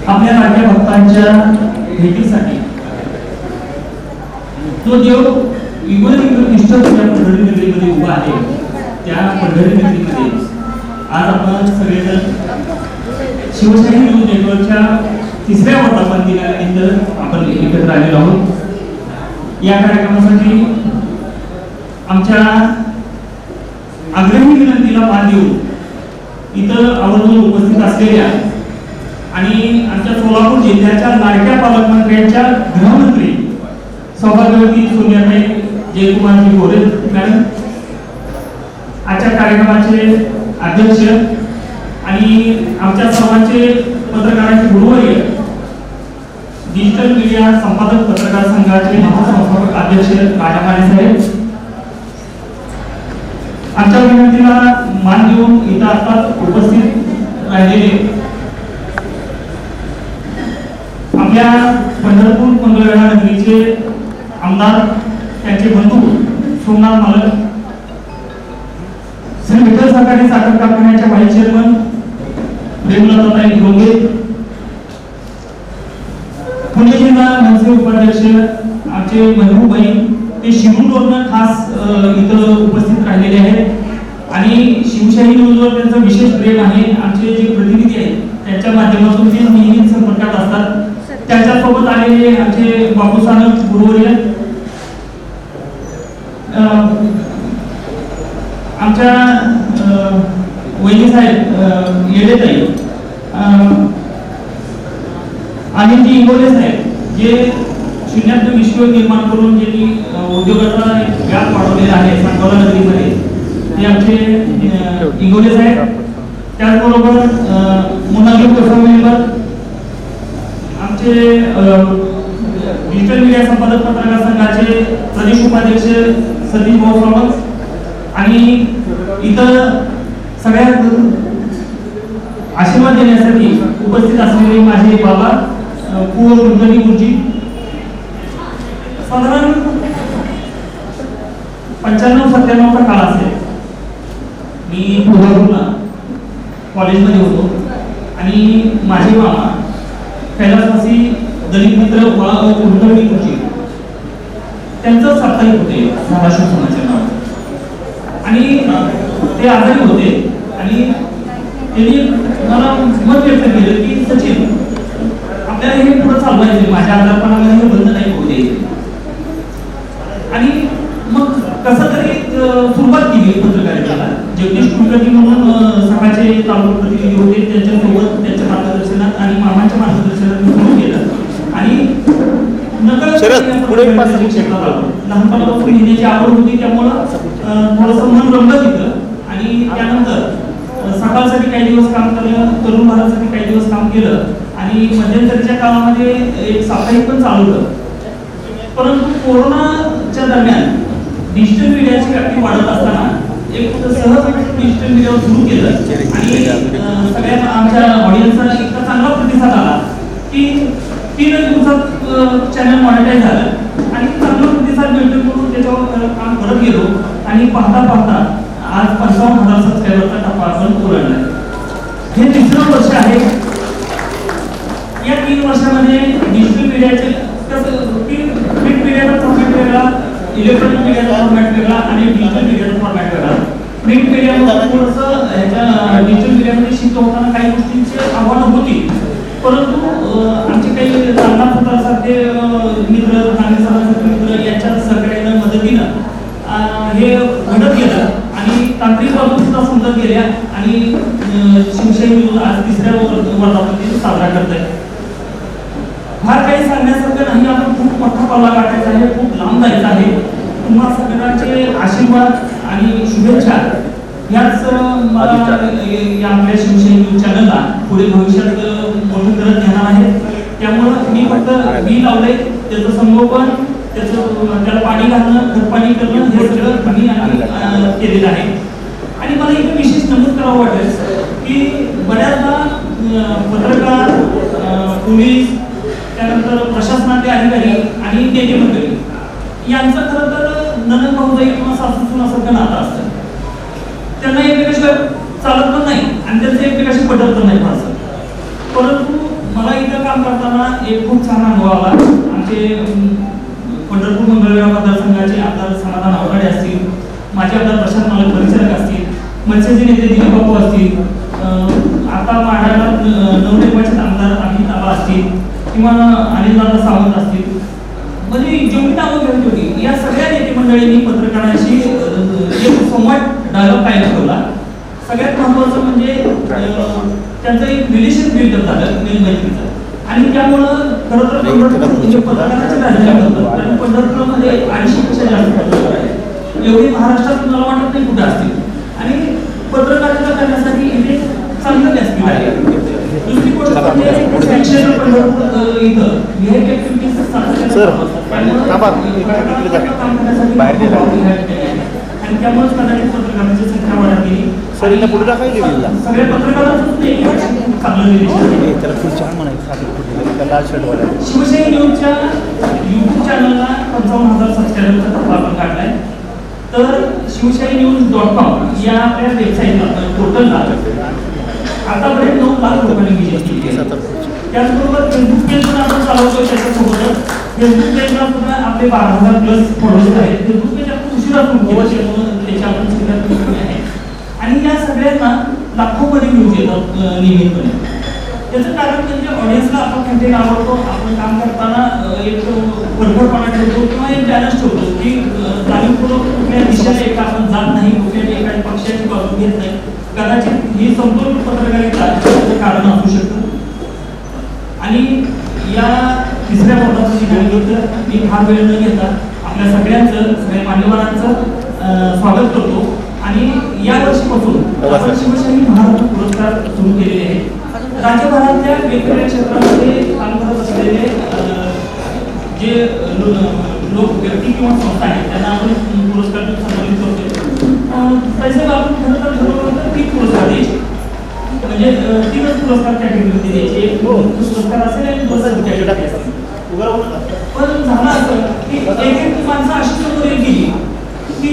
आपल्या लाडक्या भक्तांच्या भेटीसाठी जो देव निष्ठ पंढरी नगरीमध्ये उभा आहे, त्या पंढरी नगरीमध्ये आज आपण सगळेजण शिवशाही न्यूज नेटवर्कच्या 3ऱ्या वर्धापन दिनानिमित्त आपण एकत्र आलेलो आहोत. या कार्यक्रमासाठी आमच्या आग्रही विनंतीला मान देऊन इतर आवर्जून उपस्थित असलेल्या आणि आमच्या सोलापूर जिल्ह्याच्या लाडक्या पालकमंत्र्यांच्या गृहमंत्री सौभाग्यवती सोनियाताई जयकुमारजी गोरे मॅडम, आजच्या कार्यक्रमाचे अध्यक्ष आणि आमच्या सर्वांचे पत्रकारांचे गुरुवर्य, डिजिटल मीडिया संपादक पत्रकार संघाचे महासंस्थापक अध्यक्ष राजा माने साहेब, आमच्या विनंतीला मान देऊन इथं आता उपस्थित राहिलेले आपल्या पंढरपूर मंगळवेढा नगरीचे आमदार, त्यांचे बंधू सोमनाथ मालक, श्री विठ्ठल सहकारी साखर कारखान्याच्या व्हाईस चेअरमन प्रेमलताताई डोंगे, पुणे जिल्हा मनसे उपाध्यक्ष आमचे महबूबाई, ते शिरूरवरून खास इथं उपस्थित राहिलेले आहेत आणि शिवशाही न्यूजवर त्यांचं विशेष प्रेम आहे. आमचे जे प्रतिनिधी आहेत त्यांच्या माध्यमातून ते नेहमी संपर्कात असतात. त्यांच्यासोबत आलेले आमचे बाबू सानप गुरुवर्य, आमच्या वैद्य साहेब येडेताई, अनिलजी इंगोले साहेब, जे शून्यातून विश्व निर्माण करून ज्यांनी उद्योगाचा व्याप वाढवलेला आहे सांगोला नगरीमध्ये, ते आमचे इंगोले साहेब. त्याचबरोबर मोनाली मेंबर, आमचे डिजिटल मीडिया संपादक पत्रकार संघाचे प्रदेश उपाध्यक्ष सतीश भाऊ सावंत आणि इतर सगळ्या आशीर्वाद देण्यासाठी उपस्थित असलेले माझे बाबा कुंवर कुंडली गुरुजी. साधारण 95-97 चा काळ असेल, मी पुण्याला कॉलेजमध्ये होतो आणि माझे मामा कैलासवासी दलित मित्र कुंडली गुरुजी, त्यांचं साप्ताहिक होते धाराशिव समाजाच्या नावाचं, आणि ते आजारी होते आणि त्यांनी मला मत व्यक्त केलं की सचिन, आपल्याला हे पुढे चालवायचे, माझ्या आजारपणामध्ये हे बंद नाही होऊ द्यायचे. आणि मग कसं तरी सुरुवात केली पत्रकारितेला. जगदीश कुलकर्णी म्हणून सकाळचे तालुका प्रतिनिधी होते, त्यांच्यासोबत त्यांच्या मार्गदर्शनात आणि मामाच्या मार्गदर्शनात मी सुरू केलं आणि लहानपणापासून लिहिण्याची आवड होती, त्यामुळं थोडंसं मन रमलं तिथं. आणि त्यानंतर सकाळसाठी काही दिवस काम केलं, तरुण भारतासाठी काही दिवस काम केलं आणि मध्यंतरीच्या काळामध्ये एक साप्ताहिक पण चालवलं. परंतु कोरोनाच्या दरम्यान डिजिटल मीडियाची व्याप्ती वाढत असताना एक सहज डिजिटल मीडियावर सुरू केलं आणि सगळ्या आमच्या ऑडियन्सचा इतका चांगला प्रतिसाद आला की 3 दिवसात चॅनल मॉनिटाईज झालं आणि चांगला प्रतिसाद मिळतो म्हणून त्याच्यावर काम करत गेलो आणि पाहता पाहता आज 55,000 सबस्क्रायबरचा टप्पा आपण ओलांडला. हे 3रं वर्ष आहे. या 3 वर्षामध्ये डिजिटल मीडियाचे प्रिंट मीडियाचा फॉर्मॅट वेगळा, इलेक्ट्रॉनिक मीडियाचा फॉर्मॅट वेगळा आणि डिजिटल मीडियाचा फॉर्मॅट वेगळा. प्रिंट मीडियामध्ये थोडंसं ह्याच्या डिजिटल मीडियामध्ये शिफ्ट होताना काही गोष्टींची आव्हानं होती, परंतु आमचे काही रामनाथ सारखे मित्र, नागेसारखे मित्र यांच्या सहकार्यानं मदतीनं हे घडत गेलं आणि तांत्रिक बाबी सुद्धा समजत गेल्या आणि शिवशाही न्यूज आज 3ऱ्या वर्धापन दिन साजरा करत आहे. फार काही सांगण्यासारखं नाही, आपण खूप मोठा पल्ला गाठायचा आहे, खूप लांब जायचं आहे. तुम्हा सगळ्यांचे आशीर्वाद आणि शुभेच्छा याच मला या आपल्या शिवशाही न्यूज चॅनलला पुढे भविष्यात मोठं करत घेणार आहे. त्यामुळं मी फक्त बी लावलंय, त्याचं संगोपन, त्याला पाणी घालणं, खतपाणी करणं हे सगळं मी केलेलं आहे. आणि मला इथे विशेष नमूद करावं वाटेल की बऱ्याचदा पत्रकार, पोलीस, त्यानंतर प्रशासनातले अधिकारी आणि नेते मंडळी यांचं खरं तर नणंद भाऊजाई किंवा सासू सुनासारखं नातं असतं. त्यांना एकमेकाशिवाय चालत पण नाही आणि त्यांचं एकमेकाशी पटत पण नाही फारसं. परंतु मला इथं काम करताना एक खूप छान अनुभव आला. आमचे पंढरपूर मंगळवेढा मतदारसंघाचे आमदार समाधान आवराडे असतील, माझे आमदार प्रशांत मालक परिचारक असतील, मत्स्यजी नेते दिलीप बापू असतील, आता माढ्याला नवनिर्वाचित आमदार अमित आबा असतील किंवा अनिलदादा सावंत असतील, म्हणजे जेवढी नावं घेऊन होती या सगळ्या नेते मंडळींनी पत्रकारांशी एक संवाद डायलॉग कायम ठेवला. सगळ्यात महत्त्वाचं म्हणजे त्यांचं एक रिलेशन बिल्डअप झालं मैत्रीचं. आणि त्यामुळं खरं तर पत्रकारांची राजधानी म्हणतात, कारण पंढरपूरमध्ये 250पेक्षा जास्त पत्रकार आहेत. एवढी महाराष्ट्रात मला वाटत नाही कुठे असतील. आणि पत्रकारिता करण्यासाठी इथे चांगलं व्यासपीठ आहे. दुसरी गोष्ट म्हणजे पंढरपूर इथं व्हीआयपी ऍक्टिव्हिटीज आणि त्यामुळेच कदाचित पत्रकारांची संख्या वाढत गेली. सगळ्या पत्रकारांचं चांगलं शिवशाही न्यूजच्या युट्यूब चॅनलला 55,000 सबस्क्रायबरचा टप्पा आपण काढलाय. तर शिवशाहीन्यूज.com या आपल्या वेबसाईटला पोर्टलला आतापर्यंत 9 लाख लोकांनी विजिट केली आहे. त्याचबरोबर फेसबुक पेज पण आपण चालवतो. त्याच्यासोबत फेसबुक पेजला सुद्धा आपले 12,000+ फॉलोअर्स आहेत. फेसबुक पेज आपण उशिरा सुरू केलं, त्याची आपण सुरुवात आहे. आणि या सगळ्यांना लाखोमध्ये व्ह्यूज येतात नियमितपणे. त्याचं कारण म्हणजे ऑडियन्सला आपण कंटेंट आवडतो, आपण काम करताना एक परफरपणा ठेवतो किंवा एक बॅलन्स ठेवतो की जाणीवपूर्वक कुठल्या दिशेला एक आपण जात नाही, कुठल्या एका पक्षाची बाजू घेत नाही. कदाचित ही संपूर्ण पत्रकारिता त्याचं कारण असू शकतं. आणि या तिसऱ्या पदाचं जे घेतलं मी फार वेळ न घेता आपल्या सगळ्या मान्यवरांचं स्वागत करतो. आणि या वर्षीपासून आपण शिवशाही महाराष्ट्र पुरस्कार सुरू केलेले आहेत. राज्यभरातल्या वेगवेगळ्या क्षेत्रामध्ये काम करत असलेले जे लोक व्यक्ती किंवा संस्था आहेत त्यांना आपण पुरस्कार संबोधित करतो. पैसे आपण खरं तर ठरवलं तर 3 पुरस्कार द्यायचे, म्हणजे 3च पुरस्कार कॅटेगरीमध्ये द्यायचे. एक पुरस्कार असेल आणि 2 कॅटेगरी असेल. पण झालं असं की एक माणसं अशी समोर गेली की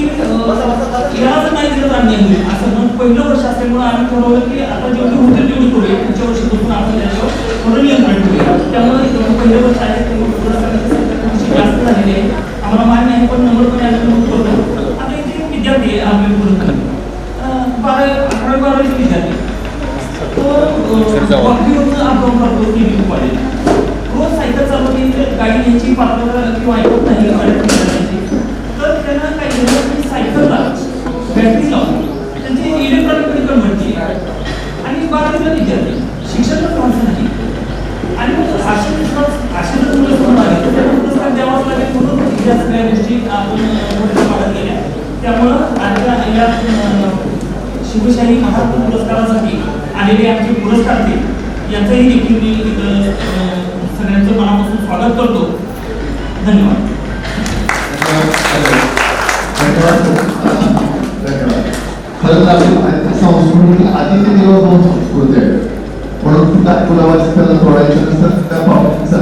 याला जर नाही दिलं तर अन्याय होईल असं. मग पहिलं वर्ष असल्यामुळे आम्ही ठरवलं की आता जेवढी होतील तेवढी करूया. पुढच्या वर्षीपासून आपण त्याच्यावर थोडं नियंत्रण ठेवूया. त्यामुळे पहिलं वर्ष आहे तेव्हा जास्त झालेली आहे, आम्हाला मान्य आहे. पण नंबरपणे आम्ही नोंद करतो. आता इथे विद्यार्थी आहे आपले पुरस्कार 11वी-12वीचे विद्यार्थी, तो वाकडी अपडाऊन करतो की कॉलेज, रोज सायकल चालवते, गाडी घ्यायची पात्रता किंवा ऐकत नाही. तर त्यांना काय केलं की सायकलला बॅटरी लावून त्यांची इलेक्ट्रॉनिकमध्ये कन्व्हर्ट केली. आणि 12वीला विद्यार्थी शिक्षणच व्हायचं नाही. आणि मग असे जर मुलं समोर आले तर त्यांना पुरस्कार द्यावाच लागेल. म्हणून या सगळ्या गोष्टी आपण पुढे वाढत गेल्या. त्यामुळं आजच्या या शिवशाही महाराष्ट्र पुरस्कारासाठी आलेले आमचे पुरस्कारते यांचंही देखील मी सगळ्यांचं मनापासून स्वागत करतो. धन्यवाद. खरंच आपली संस्कृती अतिथी देवो भव संस्कृती आहे. म्हणून तुला कुलावाची त्याला तोडायचं नसतं, त्या पाहुण्यांचा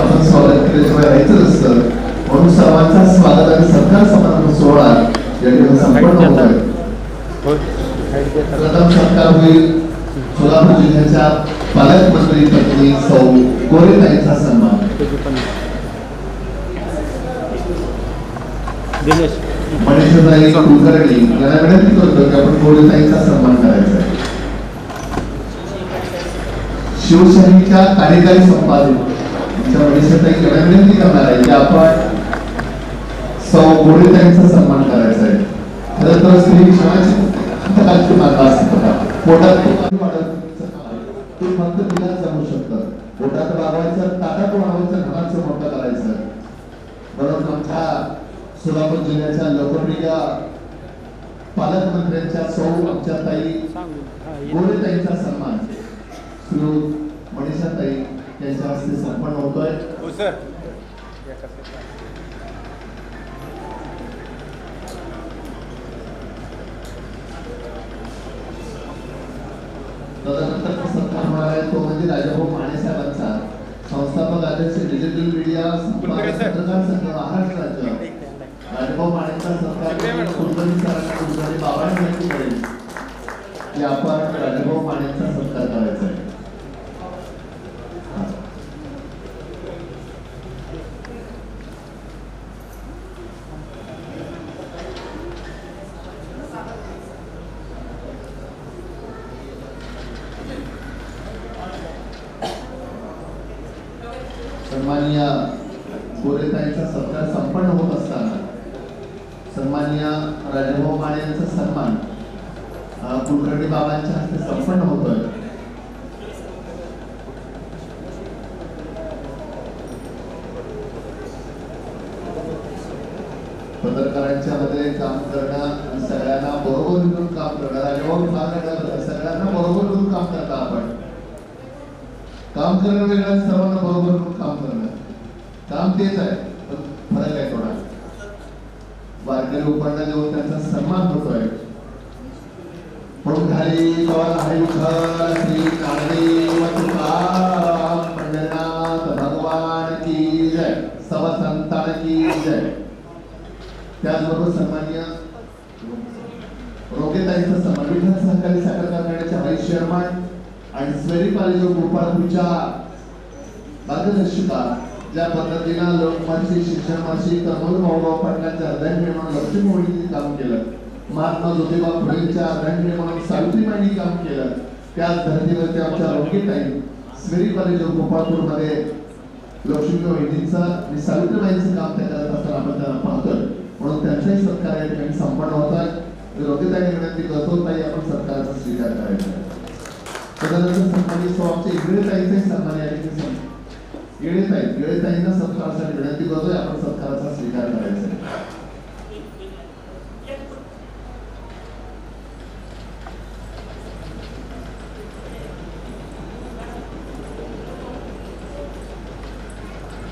आपण स्वागत केल्याशिवाय राहायचं नसतं. म्हणून सर्वांचा स्वागत आणि सत्कार समारंभ सोहळा या ठिकाणी संपन्न होतोय. प्रथम सत्कार होईल सोलापूर जिल्ह्याच्या पालकमंत्री पत्नी सौ गोरेताईंचा सन्मान. मनीषाताई कुलकर्णी यांना विनंती करतो की आपण गोरेताईंचा सन्मान करायचा आहे. शिवशाहीच्या कार्यकारी संपादक मनीषाताई यांना विनंती करणार आहे की आपण सौ गोरेताईंचा सन्मान करायचा आहे. खरं तर स्त्री क्षणाची मार्ग असतात. पोटात ते फक्त तिलाच जमू शकतं. पोटात वागवायचं, ताटात वागवायचं, घराचं मोठं करायचं. म्हणून आमच्या सोलापूर जिल्ह्याच्या लोकप्रिय पालकमंत्र्यांच्या सौ आमच्या ताई गोरेताईंचा सन्मान श्रीयुत मनीषाताई यांच्या हस्ते संपन्न होतोय. तदनंतर सत्कार होणार आहे तो म्हणजे राजाभाऊ माने साहेबांचा, संस्थापक अध्यक्ष डिजिटल मीडिया पत्रकार संघ महाराष्ट्र राज्य. राजभाऊ मानेंचा सत्कार कुलकर्णी सरांना कुलकर्णी बाबांनी विनंती करेल की आपण राजभाऊ मानेंचा सत्कार करायचा आहे. सन्माननीय गोरेताईंचा सत्कार संपन्न होत असताना सन्माननीय राजभाऊ माने यांचा सन्मान कुलकर्णी बाबांच्या हस्ते संपन्न होतोय. पत्रकारांच्या मध्ये काम करणं, सगळ्यांना बरोबर घेऊन काम करणं, राजभाऊ सगळ्यांना बरोबर घेऊन काम करता. आपण काम करणं वेगळं, सर्वांना बरोबर घेऊन काम करणं, काम तेच आहे, पण फरक आहे थोडा. वारकरी उपरणं देऊन त्यांचा सन्मान होतोय. म्हणून घाली हरी विठ्ठल श्री ज्ञानदेव तुकाराम पंढरनाथ भगवान की जय, सर्व संतान की जय. त्याचबरोबर सन्माननीय रोकेताईंचा सन्मान विठ्ठल सहकारी साखर कारखान्याच्या व्हाईस चेअरमन आणि स्वेरी कॉलेज गोपाळपूरच्या मार्गदर्शिका ज्या पद्धतीनं लोकमानसिक शिक्षण मासिक कर्मल भाऊराव पाटलांच्या हृदय निर्माण लक्ष्मी मोडींनी काम केलं, महात्मा ज्योतिबा फुलेंच्या हृदय निर्माण सावित्रीबाईंनी काम केलं, त्याच धर्तीवरती आमच्या रोकेताई स्वेरी कॉलेज गोपाळपूर मध्ये लक्ष्मी मोडींचं आणि सावित्रीबाईंचं काम त्या करत असताना आपण त्यांना पाहतोय. म्हणून त्यांचाही सत्कार या ठिकाणी संपन्न होत आहे. रोकेताईंनी विनंती करतो, ताई आपण सत्काराचा स्वीकार करायचा आहे. त्यानंतर सन्मानित आमचे इगळेताईंचे सन्मान या ठिकाणी इगळेताईंना सत्कारासाठी विनंती करतोय, आपण सत्काराचा स्वीकार करायचा आहे.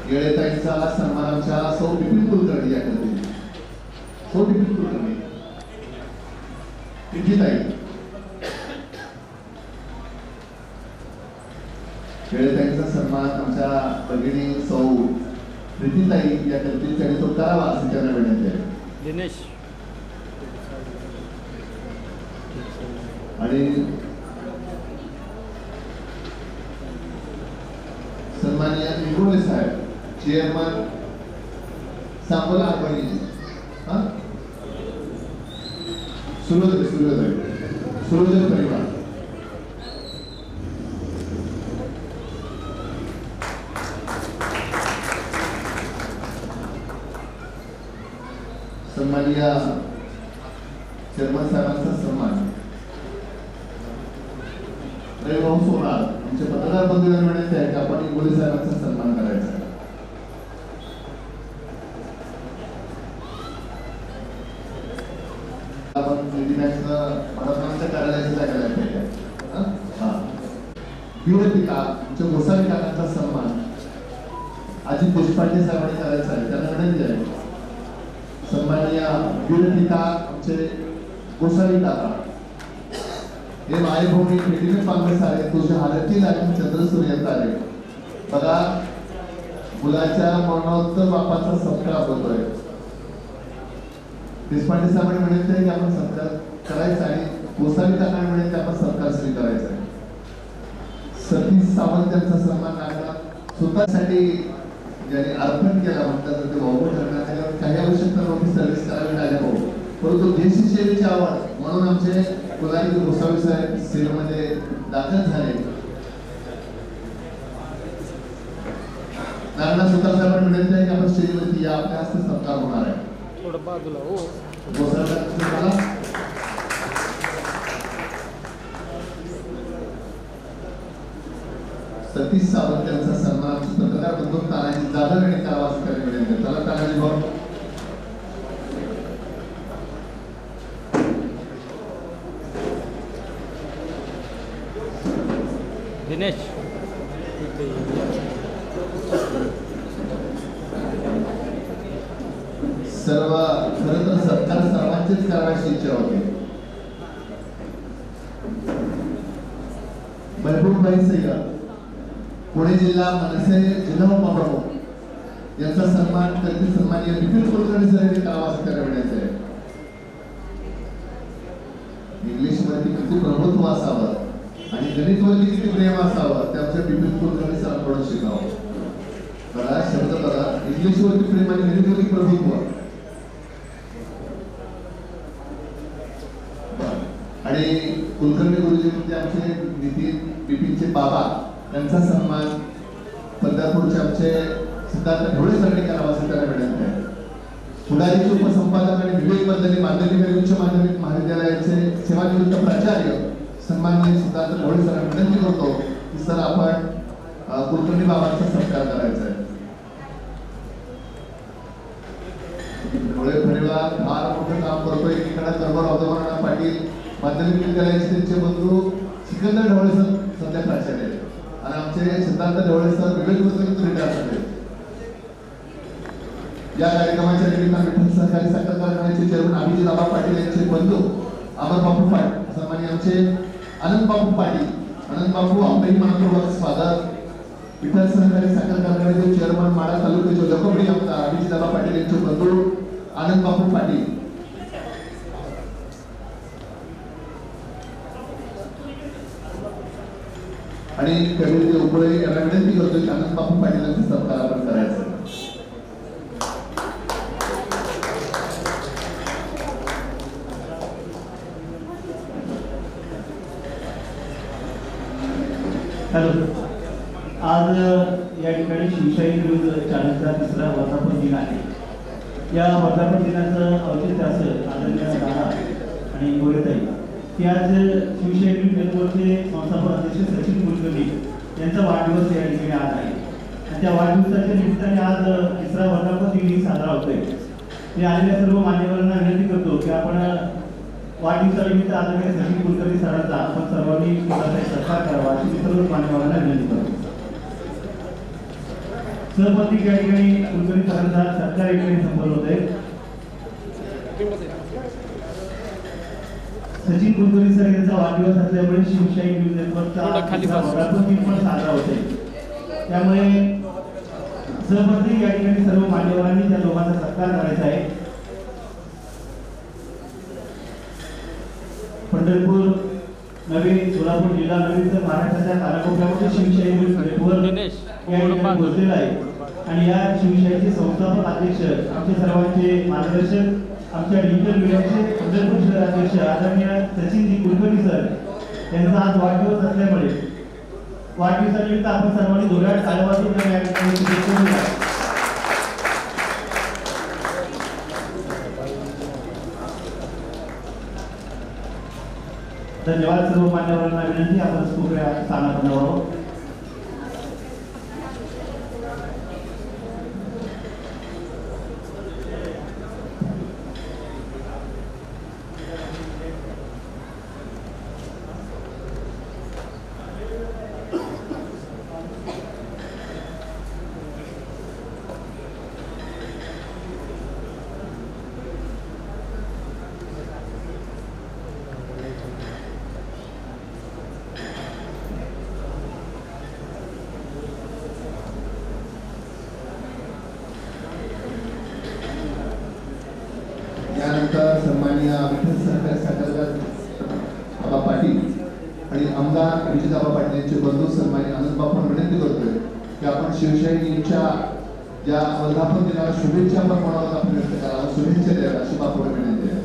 इगळेताईंचा सन्मान आमच्या सौ बिपिन कुलकर्णी या करतील. सौ बिपिन कुलकर्णी ताई वेळेताईंचा सन्मान आमच्या भगिनी सौ प्रीतीताई या करतील, त्यांनी तो करावा असे त्यांना विनंती आहे. दिनेश आणि सन्माननीय निगोले साहेब चेअरमन सांगोला आंबणी सूर्योदय परिवार. सन्माननीय चेअरमन साहेबांचा सन्मान रविभाऊ सोनार आमचे पत्रकार बंधूंना विनंती आहे की आपण इंगोले साहेबांचा सन्मान करायचा. आपण निधी कार्यालयाची जागा पिता आमच्या गोसावी काकांचा सन्मान अजित देशपांडे साहेबांनी करायचा आहे, त्यांना विनंती आहे. सन्माननीय वीरपिता आमचे गोसावी काका हे मायभूमी पेटीने पांगस आले, तुझ्या हालती लागून चंद्रसूर्य आले. बघा मुलाच्या मरणोत्तर बापाचा सत्कार होतोय. देशपांडे साहेबांनी विनंती आहे की आपण सत्कार करायचा आणि गोसावी काकांनी विनंती आपण सत्कार स्वीकारायचा आहे. सतीश सावंत यांचा सन्मान लागला स्वतःसाठी ज्यांनी अर्पण केला म्हणतात ते भाऊ ठरण्यात काही आवश्यकता नव्हती सर्व्हिस करावी लागल्या भाऊ, परंतु देशी सेवेची आवड म्हणून आमचे कुलारी गोसावी साहेब सेवेमध्ये दाखल झाले. नाना सुतार साहेबांनी विनंती आहे की आपण स्टेजवरती या, आपल्या हस्ते सत्कार होणार आहे. थोडं बाजूला हो गोसावी सतीश सावंत यांचा सन्मान पत्रकार बंधू तानाजी जाधव यांनी करावा असं त्यांनी विनंती. त्याला तानाजी भाऊ दिनेश सर्व खरं तर सत्कार सर्वांचीच करण्याची इच्छा होती. महबूबभाई सय्यद पुणे जिल्हा मनसे जिल्हा उपप्रमुख यांचा सन्मान करते सन्माननीय बिपिन कुलकर्णी सर यांनी करावा असं त्याला म्हणायचं आहे. इंग्लिशवरती किती प्रभुत्व असावं आणि गणितवरती किती प्रेम असावं ते आमच्या बिपिन कुलकर्णी सरांकडून शिकावं. बघा शब्द बघा, इंग्लिशवरती प्रेम आणि गणितवरती प्रभुत्व. आणि कुलकर्णी गुरुजी म्हणजे आमचे नितीन बिपिनचे बाबा, त्यांचा सन्मान पंढरपूरचे आमचे सिद्धार्थ ढोळे सरांनी करावा असं त्याला विनंती आहे. पुढारीचे उपसंपादक आणि विवेक बंधनी माध्यमिक उच्च माध्यमिक महाविद्यालयाचे सेवानिवृत्त प्राचार्य सन्माननीय सिद्धार्थ ढोळे सरांना विनंती करतो की सर आपण कुलकर्णी बाबांचा सत्कार करायचा आहे. ढोळे परिवार फार मोठं काम करतोय. एकीकडे कर्मर औदवराणा पाटील माध्यमिक विद्यालयाचे त्यांचे बंधू सिकंदर ढवळे सर सध्या प्राचार्य आहेत आणि आमचे सिद्धार्थ ढवळे सर विवेक बंधूंचे रिटायर झाले. या कार्यक्रमाच्या निमित्ताने विठ्ठल सहकारी साखर कारखान्याचे चेअरमन अभिजित आबा पाटील यांचे बंधू अमरबापू पाटील, सन्माननीय आमचे आनंदबापू पाटील, आनंदबापू आपलेही मनपूर्वक स्वागत. विठ्ठल सहकारी साखर कारखान्याचे चेअरमन माढा तालुक्याचे लोकप्रिय आमदार अभिजित आबा पाटील यांचे बंधू आनंदबापू पाटील. आणि कविते उपळे यांना विनंती करतो की आनंदबापू पाटीलांचा सत्कार आपण करायचा. हॅलो, आज या ठिकाणी शिवशाही विरुद्ध 40चा तिसरा वर्धापन दिन आहे. या वर्धापन दिनाचं औचित्य असं आदरणीय दादा आणि गोरेताई की आज शिवशाही नेटवर्कचे संस्थापक अध्यक्ष सचिन कुलकर्णी यांचा वाढदिवस या ठिकाणी आज आहे आणि त्या वाढदिवसाच्या निमित्ताने आज तिसरा वर्धापन दिन साजरा होतोय. मी आलेल्या सर्व मान्यवरांना विनंती करतो की आपण वाढदिवसानिमित्त आदरणीय सचिन कुलकर्णी सरांचा आपण सर्वांनी सत्कार करावा अशी सर्व मान्यवरांना विनंती करतो. सहपती या ठिकाणी कुलकर्णी सरांचा सत्कार या ठिकाणी संपन्न होत आहे. सचिन कुलकर्णी सर यांचा वाढदिवस असल्यामुळे शिवशाही न्यूज नेटवर्कचा वर्धापन दिन पण साजरा होत आहे. त्यामुळे सहपती या ठिकाणी सर्व मान्यवरांनी त्या लोकांचा सत्कार करायचा आहे. पंढरपूर नवीन सोलापूर जिल्हा नवीन तर महाराष्ट्राच्या कानाकोपऱ्यामध्ये शिवशाही न्यूज नेटवर्क पोहोचलेला आहे आणि या शिवशाहीचे संस्थापक अध्यक्ष आमचे सर्वांचे मार्गदर्शक आमच्या डिजिटल मीडियाचे पंढरपूर शहर अध्यक्ष आदरणीय सचिनजी कुलकर्णी सर यांचा आज वाढदिवस असल्यामुळे वाढदिवसानिमित्त आपण सर्वांनी जोरदार टाळ्या या ठिकाणी धन्यवाद. सर्व मान्यवरांना विनंती आपण स्फूर्तीला स्थानापन्न व्हावं. त्यानंतर सन्माननीय विठ्ठल सहकारी साखर आबा पाटील आणि आमदार अभिजित आबा पाटील यांचे बंधू सन्माननीय आनंदबापू विनंती करतोय की आपण शिवशाही न्यूजच्या ज्या वर्धापन दिनाला शुभेच्छा पण म्हणावं आपण व्यक्त करावं, शुभेच्छा द्याव्या अशी बापूला विनंती आहे.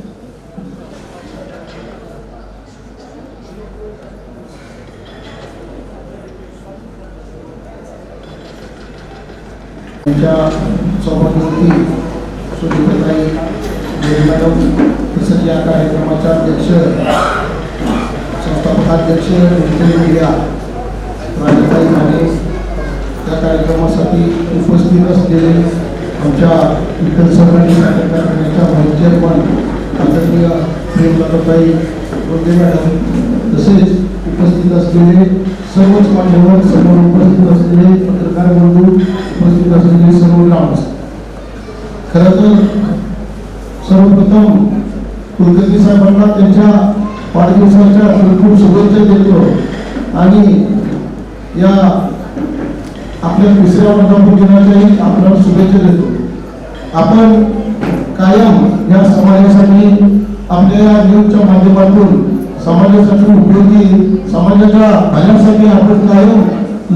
सभापती सुनीताई मॅडम तसंच या कार्यक्रमाच्या अध्यक्ष संस्थापक अध्यक्ष डिजिटल मीडिया राजताई माने, त्या कार्यक्रमासाठी उपस्थित असलेले आमच्या विठ्ठल सहकारी साखर कारखान्याच्या व्हाईस चेअरमन आदरणीय प्रेमलताताई गोंदे मॅडम, तसेच उपस्थित असलेले सर्वच मान्यवर, समोर उपस्थित असलेले पत्रकार बंधू, उपस्थित असलेले सर्व ग्रामस्थ. खरं तर सर्वप्रथम कुलकर्णी साहेबांना त्यांच्या वाढदिवसाच्या भरपूर शुभेच्छा देतो आणि या आपल्या तिसऱ्या वर्धापन दिनाच्याही आपल्याला शुभेच्छा देतो. आपण कायम या समाजासाठी आपल्या या न्यूजच्या माध्यमातून समाजासाठी उपयोगी समाजाच्या भल्यासाठी आपण कायम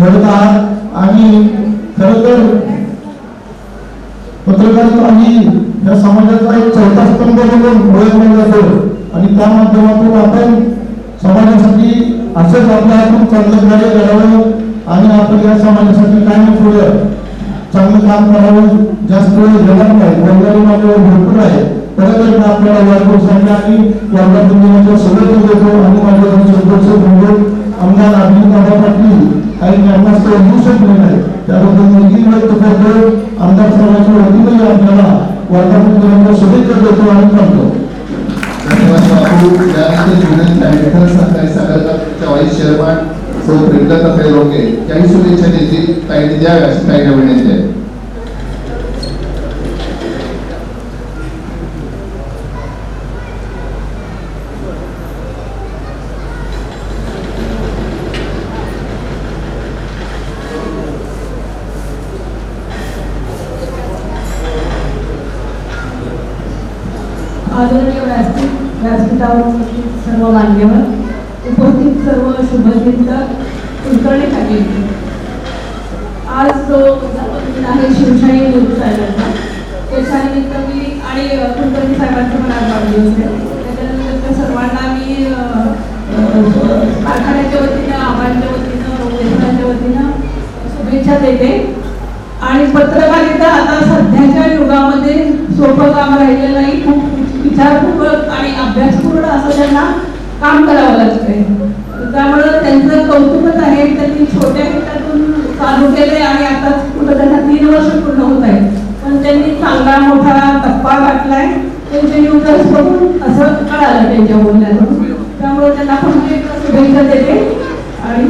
लढत आहात आणि खरं तर पत्रकारिता ही या समाजाचा एक चौथा स्तंभ म्हणून ओळखला जातो आणि त्या माध्यमातून आपण समाजासाठी असंच आपल्या हातून चांगलं कार्य करावं आणि आपण या समाजासाठी काय पुढं चांगलं काम करावं. जास्त वेळ घेणार नाही, वडिलांनी माझ्यावर भरपूर आहे. परत एकदा आपल्याला वाढदिवसाच्या आणि वर्धापन दिनाच्या शुभेच्छा देतो आणि माझ्या सदस्य आमदार अभिजितदादा पाटील काही कारणास्तव येऊ शकले नाही त्याबद्दल मी व्यक्त करतो. आमदार साहेबांच्या वतीने आपल्याला वर्धापन दिनाच्या शुभेच्छा देतो आणि करतो. धन्यवाद बापू. त्यानंतर जुन्नर विठ्ठल सहकारी साखर कारखान्याच्या व्हाईस चेअरमन सौ प्रेमलता लोके काही शुभेच्छा देतील, काही द्याव्या अशी काही विनंती आहे. आदरणीय व्यासपीठावर सर्व मान्यवर, उपस्थित सर्व शुभचिंतक, कुलकर्णी फॅकल्टी. आज जो दिन आहे शिवशाही न्यूज चॅनलचा, त्याच्यानिमित्त मी आणि कुलकर्णी साहेबांचा पण आज वाढदिवस आहे. त्याच्यानिमित्त सर्वांना मी कारखान्याच्या वतीनं, आबांच्या वतीनं, रोगेश्वरांच्या वतीनं शुभेच्छा देते. आणि पत्रकारिता आता सध्याच्या युगामध्ये सोपं काम राहिलेलं नाही. खूप विचारपूर्वक आणि अभ्यासपूर्ण असं त्यांना काम करावं लागतंय. त्यामुळं त्यांचं कौतुकच आहे. त्यांनी छोट्या गटातून चालू केले आणि आता कुठं त्यांना 3 वर्ष पूर्ण होत आहे, पण त्यांनी चांगला मोठा टप्पा गाठलाय. त्यांचे युजर्स बघून असं कळालं त्यांच्या बोलण्यातून. त्यामुळे त्यांना पण एक शुभेच्छा देते. आणि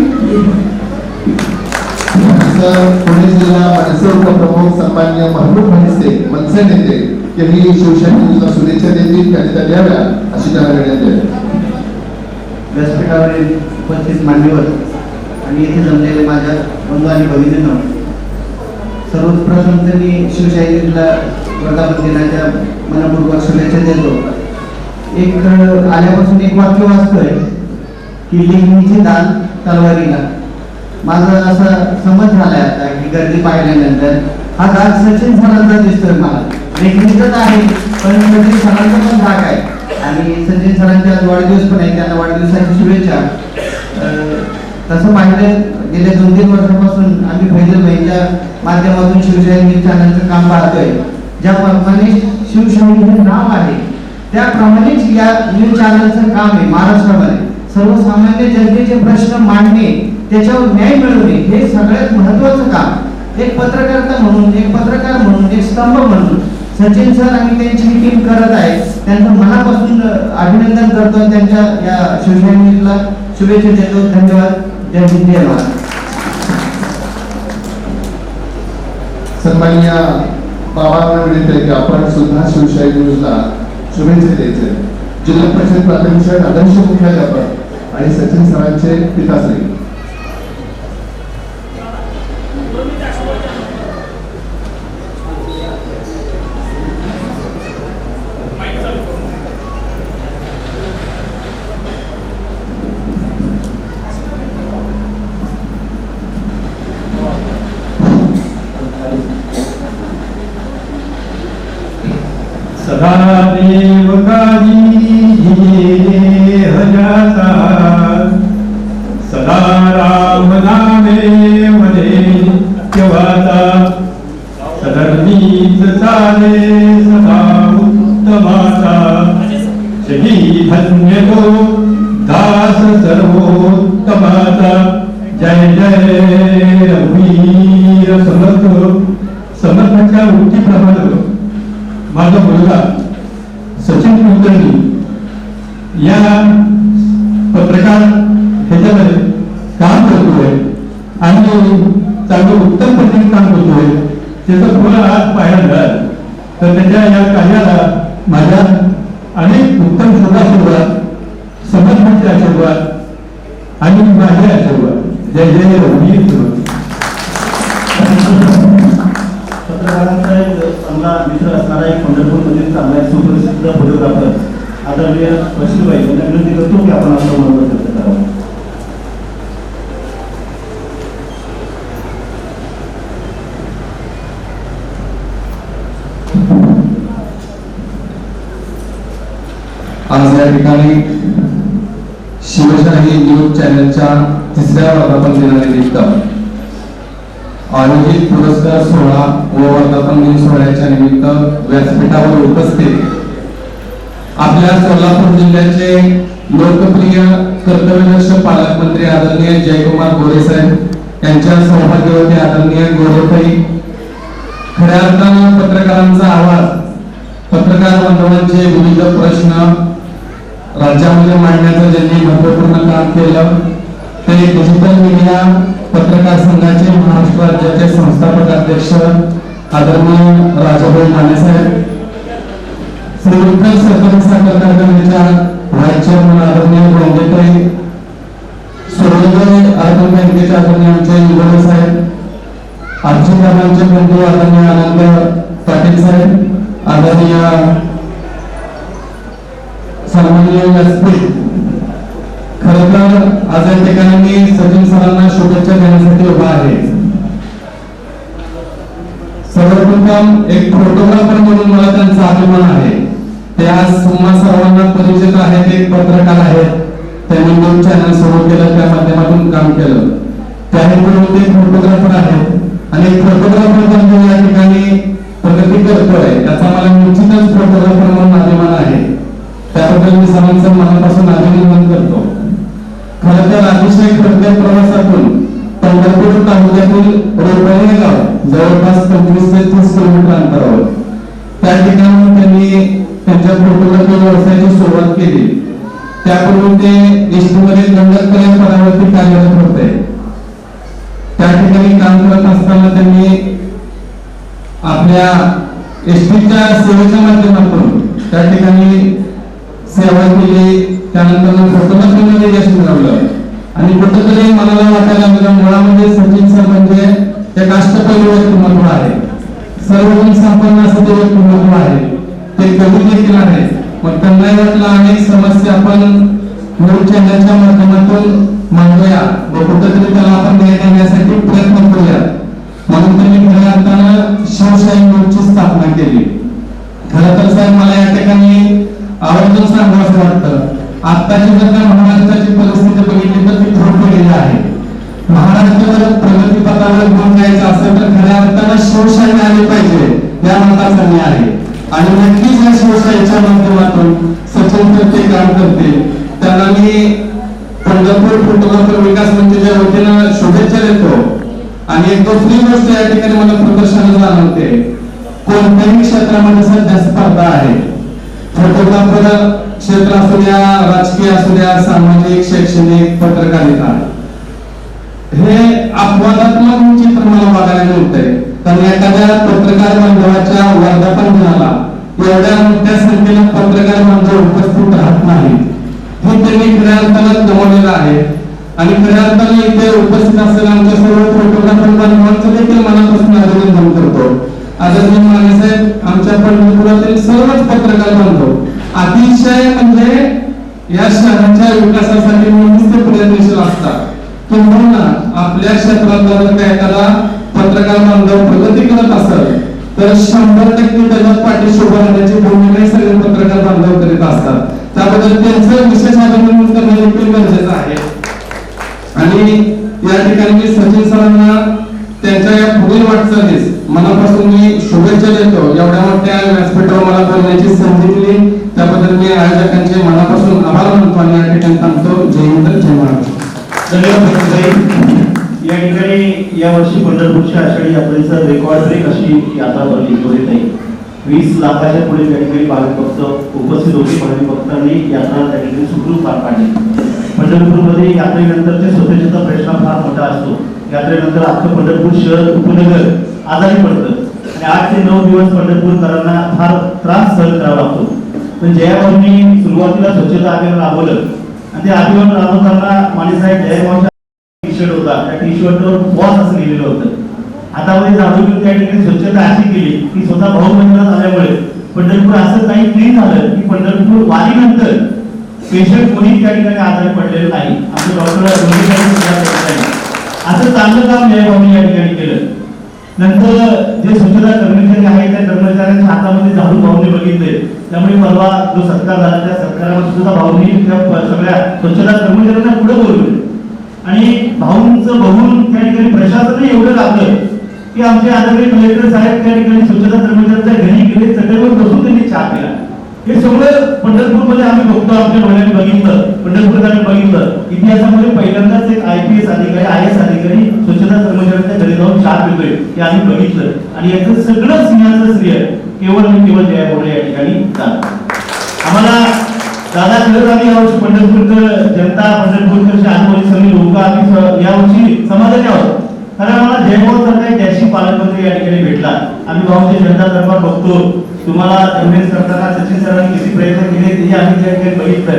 पुणे जिल्हा मनसे उपप्रमुख सन्माननीय महबूब मनसे मनसे नेते यांनी शिवसेनेला शुभेच्छा देतील, त्यांच्या द्याव्या अशी त्यांना विनंती आहे. व्यासपीठावरील उपस्थित मान्यवर आणि येथे जमलेले माझ्या बंधू आणि भगिनींनो, सर्वप्रथम तर मी शिवशाहीला वर्धापन दिनाच्या मनपूर्वक शुभेच्छा देतो. एक आल्यापासून एक वाक्य वाचतोय की लेखणीचे दान तलवारीला. माझा असा समज झालाय आता की गर्दी पाहिल्यानंतर हा दाग सचिन सरांचा दिसतोय मला. लेखणीचाच आहे पण सचिन सरांचा पण भाग आहे आणि सचिन सरांचे आज वाढदिवस पण आहे, त्यांना वाढदिवसाची शुभेच्छा. तसं पाहिलं गेल्या 2-3 वर्षापासून आम्ही फैजल भाईच्या माध्यमातून शिवशाही न्यूज चॅनलचं काम पाहतोय. ज्याप्रमाणे शिवशाही हे नाव आहे त्याप्रमाणेच या न्यूज चॅनलचं काम आहे. महाराष्ट्रामध्ये सर्वसामान्य जनतेचे प्रश्न मांडणे, त्याच्यावर न्याय मिळवणे हे सगळ्यात महत्त्वाचं काम. एक पत्रकारिता म्हणून, एक पत्रकार म्हणून, एक स्तंभ म्हणून सचिन सर आणि त्यांची टीम करत आहे. त्यांचं मनापासून अभिनंदन करतो, त्यांच्या या शिवशाही न्यूजला शुभेच्छा देतो. धन्यवाद. जय हिंद, जय महाराष्ट्र. सन्माननीय बाबांना विनंती आहे की आपण सुद्धा शिवशाही न्यूजला शुभेच्छा द्यायचे. जिल्हा परिषद प्राथमिक शाळेत आदर्श मुख्याध्यापक आणि सचिन सरांचे पिताश्री. सदादेव काजी हजाचा, सदा राम नामे मध्ये केव्हाचा, सदर्मीच चाले सदा उत्तमाचा, शही धन्य तो दास सर्वोत्तमाचा. जय जय रघुवीर समर्थ. समर्थाच्या वृत्तीप्रमाणे माझा मुलगा सचिन कुलकर्णी या पत्रकार ह्याच्यामध्ये काम करतोय आणि चांगलं उत्तम पद्धतीने काम करतोय. त्याचं फळ आज पाहायला मिळालं. तर त्याच्या या कार्याला माझ्या अनेक उत्तम शुभाशीर्वाद, समर्थांचे आशीर्वाद आणि माझे आशीर्वाद. जय जय रघुवीर समर्थ. महाराजांचा एक चांगला मित्र असणारा एक पंढरपूरमधील चांगला एक सुप्रसिद्ध फोटोग्राफर आदरणीय बशीरभाई यांना विनंती करतो की आपण आपलं मनोगत व्यक्त करावं. आज या ठिकाणी शिवशाही न्यूज चॅनलच्या 3ऱ्या वर्धापन दिनानिमित्त आयोजित पुरस्कार सोहळा व वर्धापन दिन सोहळ्याच्या निमित्त व्यासपीठावर उपस्थित आपल्या सोलापूर जिल्ह्याचे लोकप्रिय कर्तव्यदक्ष पालकमंत्री आदरणीय जयकुमार गोरे साहेब यांच्या सौभाग्यवती आदरणीय गोरेताई, खऱ्या अर्थानं पत्रकारांचा आवाज, पत्रकार बांधवांचे विविध प्रश्न राज्यामध्ये मांडण्याचं ज्यांनी महत्वपूर्ण काम केलं ते डिजिटल मीडिया पत्रकार संघाचे महाराष्ट्र राज्याचे संस्थापक अध्यक्ष आदरणीय राजाभाऊ माने साहेब, श्री विठ्ठल सहकारी साखर कारखान्याच्या व्हाईस चेअरमन आदरणीय गोंदेताई, सूर्योदय अर्बन बँकेचे आदरणीय आमचे इंगोले साहेब, आर्चिकारांचे बंधू आदरणीय आनंद पाटील साहेब, आदरणीय सन्माननीय व्यासपीठ. खरं तर आज या ठिकाणी मी सचिन सरांना शुभेच्छा देण्यासाठी उभा आहे. सर्वप्रथम एक फोटोग्राफर म्हणून मला त्यांचा अभिमान आहे. ते आज तुम्हा सर्वांना परिचित आहेत, एक पत्रकार आहेत. त्यांनी न्यूज चॅनल सुरू केलं, त्या माध्यमातून काम केलं. त्यामुळे ते फोटोग्राफर आहेत आणि एक फोटोग्राफर बनून या ठिकाणी प्रगती करतोय त्याचा मला निश्चितच फोटोग्राफर म्हणून अभिमान आहे. त्याबद्दल मी सर्वांचं मनापासून अभिनंदन करतो. खरं तर अतिशय खडतर प्रवासातून पंढरपूर तालुक्यातील रोपणे गाव जवळपास 25 ते 30 किलोमीटर अंतरावर त्या ठिकाणी त्यांनी त्यांच्या फोटोग्राफी व्यवसायाची सुरुवात केली. त्यापूर्वी ते एसटीमध्ये कंडक्टर पदावरती कार्यरत होते. त्या ठिकाणी काम करत असताना त्यांनी आपल्या एसटीच्या सेवेच्या माध्यमातून त्या ठिकाणी सेवा केली. त्यानंतर फोटोग्राफीमध्ये यश मिळवलं आणि कुठेतरी मनाला वाटायला लागलं मुळामध्ये सचिन सर म्हणजे एक अष्टपैलू व्यक्तिमत्व आहे. सर्वगुण संपन्न असं ते व्यक्तिमत्व आहे. ते कवी देखील आहे. मग त्यांनाही वाटलं अनेक समस्या आपण न्यूज चॅनलच्या माध्यमातून मांडूया व कुठेतरी त्याला आपण न्याय देण्यासाठी प्रयत्न करूया. म्हणून त्यांनी खऱ्या अर्थानं शिवशाही न्यूजची स्थापना केली. खरं तर साहेब मला या ठिकाणी आवर्जून सांगावं वाटतं, आत्ताची जर का महाराष्ट्राची परिस्थिती बघितली तर ती थोडलेली आहे. महाराष्ट्र जर प्रगतीपथावर घेऊन जायचं असेल तर खऱ्या अर्थानं शिवशाही आली पाहिजे या मताचा मी आहे. आणि नक्कीच या शिवशाहीच्या माध्यमातून सचिन तर ते काम करते. त्यांना मी पंढरपूर फोटोग्राफर विकास मंचाच्या वतीनं शुभेच्छा देतो. आणि एक दुसरी गोष्ट या ठिकाणी मला प्रदर्शन जाणवते, कोणत्याही क्षेत्रामध्ये सध्या स्पर्धा आहे. फोटोग्राफर क्षेत्र असू द्या, राजकीय असू द्या, सामाजिक, शैक्षणिक, पत्रकारिता, हे अपवादात्मक चित्र मला बघायला मिळतंय. कारण एखाद्या पत्रकार बांधवाच्या वर्धापन दिनाला एवढ्या मोठ्या संख्येनं पत्रकार बांधव उपस्थित राहत नाही. हे त्यांनी खऱ्या अर्थानं गमावलेलं आहे. आणि खऱ्या अर्थानं इथे उपस्थित असलेल्या आमच्या सर्व फोटोग्राफर बांधवांचं देखील मनापासून अभिनंदन करतो. आदरणीय माने साहेब, आमच्या पंढरपुरातील सर्वच पत्रकार बांधव अतिशय म्हणजे या शहराच्या विकासासाठी नेहमीच ते प्रयत्नशील असतात. किंवा आपल्या क्षेत्रात जर एखादा पत्रकार बांधव प्रगती करत असेल तर 100% त्याच्या पाठीशी उभं राहण्याची भूमिका सगळे पत्रकार बांधव करीत असतात. त्याबद्दल त्यांचं विशेष अभिनंदन करणं देखील गरजेचं आहे. आणि या ठिकाणी मी सचिन सरांना त्यांच्या या पुढील वाटचालीस मनापासून मी शुभेच्छा देतो. एवढ्या मोठ्या व्यासपीठावर मला बोलण्याची संधी दिली त्याबद्दल मी आयोजकांचे मनापासून आभार मानतो आणि या ठिकाणी थांबतो. जय हिंद, जय महाराष्ट्र. धन्यवाद. या ठिकाणी या वर्षी पंढरपूरच्या आषाढी यात्रेचा रेकॉर्ड ब्रेक अशी यात्रा भरली जोडीत 20 लाखाच्या पुढे त्या ठिकाणी भाविक भक्त उपस्थित होते. भाविक भक्तांनी यात्रा त्या ठिकाणी सुखरूप पार पाडली. पंढरपूरमध्ये यात्रेनंतरचे स्वच्छतेचा प्रश्न फार मोठा असतो. यात्रेनंतर अख्खं पंढरपूर शहर उपनगर आजारी पडतं आणि 8 ते 9 दिवस पंढरपूरकरांना फार त्रास सहन करावा लागतो. पण जयाभाऊंनी सुरुवातीला स्वच्छता अभियान राबवलं आणि ते अभियान राबवताना माने साहेब जयाभाऊंचा टी शर्ट होता, त्या टी शर्टवर बॉस असं लिहिलेलं होतं. हातामध्ये झाडू घेऊन त्या ठिकाणी स्वच्छता अशी केली की स्वतः भाऊ मंदिरात आल्यामुळे पंढरपूर असं काही क्लीन झालं की पंढरपूर वारीनंतर पेशंट कोणी त्या ठिकाणी आजारी पडलेलं नाही. आमचे डॉक्टर असं चांगलं काम जयभाऊनी या ठिकाणी केलं. नंतर जे स्वच्छता कर्मचारी आहेत त्या कर्मचाऱ्यांच्या हातामध्ये झाडू भाऊने बघितले. त्यामुळे परवा जो सत्कार झाला त्या सत्कारामध्ये सुद्धा भाऊनी त्या सगळ्या स्वच्छता कर्मचाऱ्यांना पुढे बोलवले आणि भाऊंचं बघून त्या ठिकाणी प्रशासनही एवढं लागलं की आमचे आदरणीय कलेक्टर साहेब त्या ठिकाणी स्वच्छता कर्मचाऱ्यांच्या घरी गेले, चटईवर बसून त्यांनी चहा केला. हे सगळं पंढरपूरमध्ये आम्ही बघतो, आपल्या डोळ्याने बघितलं, पंढरपूरमध्ये बघितलं. इतिहासामध्ये पहिल्यांदाच एक IPS अधिकारी IAS अधिकारी स्वच्छता कर्मचाऱ्यांच्या घरी जाऊन चहा पितोय हे आम्ही बघितलं आणि याचं सगळं सिंहाचं श्रेय केवळ आणि केवळ जयभाऊला या ठिकाणी जातं. आम्हाला दादा खरंच आम्ही यावर्षी पंढरपूरकर जनता पंढरपूरकरचे अनुभवी सगळी लोक आम्ही यावर्षी समाजाचे आहोत. कारण आम्हाला जयभाऊ सारखा एक डॅशी पालकमंत्री या ठिकाणी भेटला. आम्ही भाऊचे जनता दरबार बघतो, तुम्हाला कन्व्हिन्स करताना सचिन सरांनी किती प्रयत्न केले ते आम्ही त्या ठिकाणी बघितलं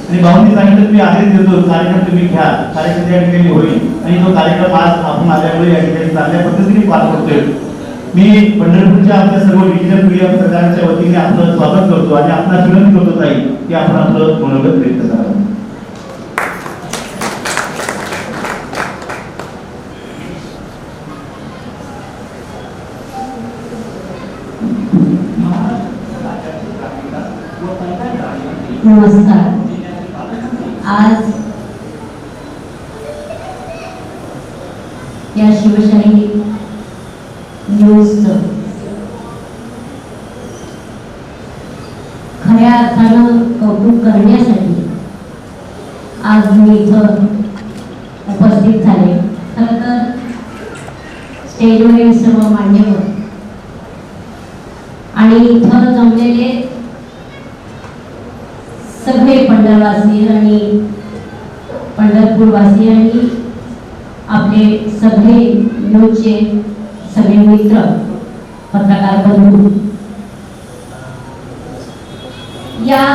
आणि भाऊंनी सांगितलं मी आदेश देतो कार्यक्रम तुम्ही घ्या, कार्यक्रम त्या ठिकाणी होईल आणि तो कार्यक्रम आज आपण आल्यामुळे या ठिकाणी चांगल्या पद्धतीने पार पडतोय. मी पंढरपूरच्या आमच्या सर्व डिजिटल मीडिया पत्रकारांच्या वतीने आपलं स्वागत करतो आणि आपला विनंती करतो ताई की आपण आपलं मनोगत व्यक्त करावं. नमस्कार. आज या शिवशाही न्यूजचं खऱ्या अर्थानं कौतुक करण्यासाठी आज मी इथं उपस्थित झाले. खरं तर स्टेजवरील सर्व मान्यवर आणि इथं जमलेले सगळे पंढरवासी आणि पंढरपूरवासी आणि आपले सगळे न्यूजचे सगळे मित्र पत्रकार बंधू, या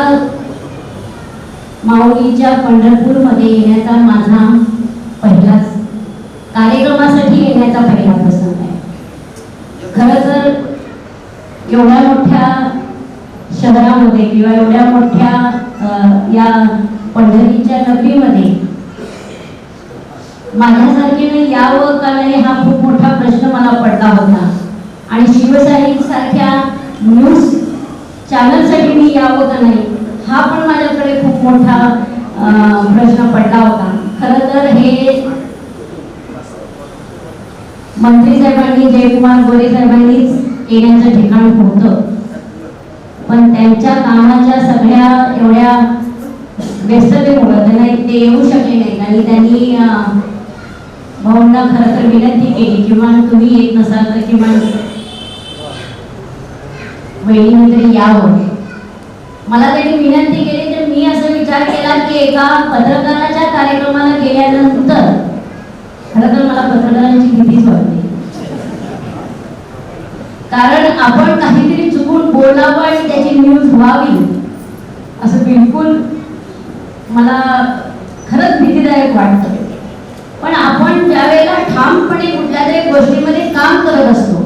माऊलीच्या पंढरपूरमध्ये येण्याचा माझा पहिलाच कार्यक्रमासाठी येण्याचा पहिला प्रसंग आहे. खरं तर एवढ्या मोठ्या शहरामध्ये किंवा एवढ्या मोठ्या या पंढरीच्या नगरीमध्ये माझ्यासारखीने यावं का नाही हा खूप मोठा प्रश्न मला पडला होता आणि शिवशाही सारख्या न्यूज चॅनलसाठी मी यावं का नाही हा पण माझ्याकडे खूप मोठा प्रश्न पडला होता. खरं तर हे मंत्री साहेबांनी जयकुमार गोरे साहेबांनीच येण्याचं ठिकाण होतं, पण त्यांच्या कामाच्या सगळ्या एवढ्या व्यस्ततेमुळे त्यांना ते येऊ शकले नाहीत आणि त्यांनी भाऊंना खरं तर विनंती केली किमान तुम्ही येत नसाल तर किमान वहिनी तरी यावं. मला त्यांनी विनंती केली तर मी असं विचार केला की एका पत्रकाराच्या कार्यक्रमाला गेल्यानंतर खरं तर मला पत्रकारांची भीतीच वाटते, कारण आपण काहीतरी चुकून बोलावं आणि त्याची न्यूज व्हावी असं बिलकुल मला खरंच भीतीदायक वाटतं. पण आपण ज्या वेळेला ठामपणे कुठल्या तरी गोष्टीमध्ये काम करत असतो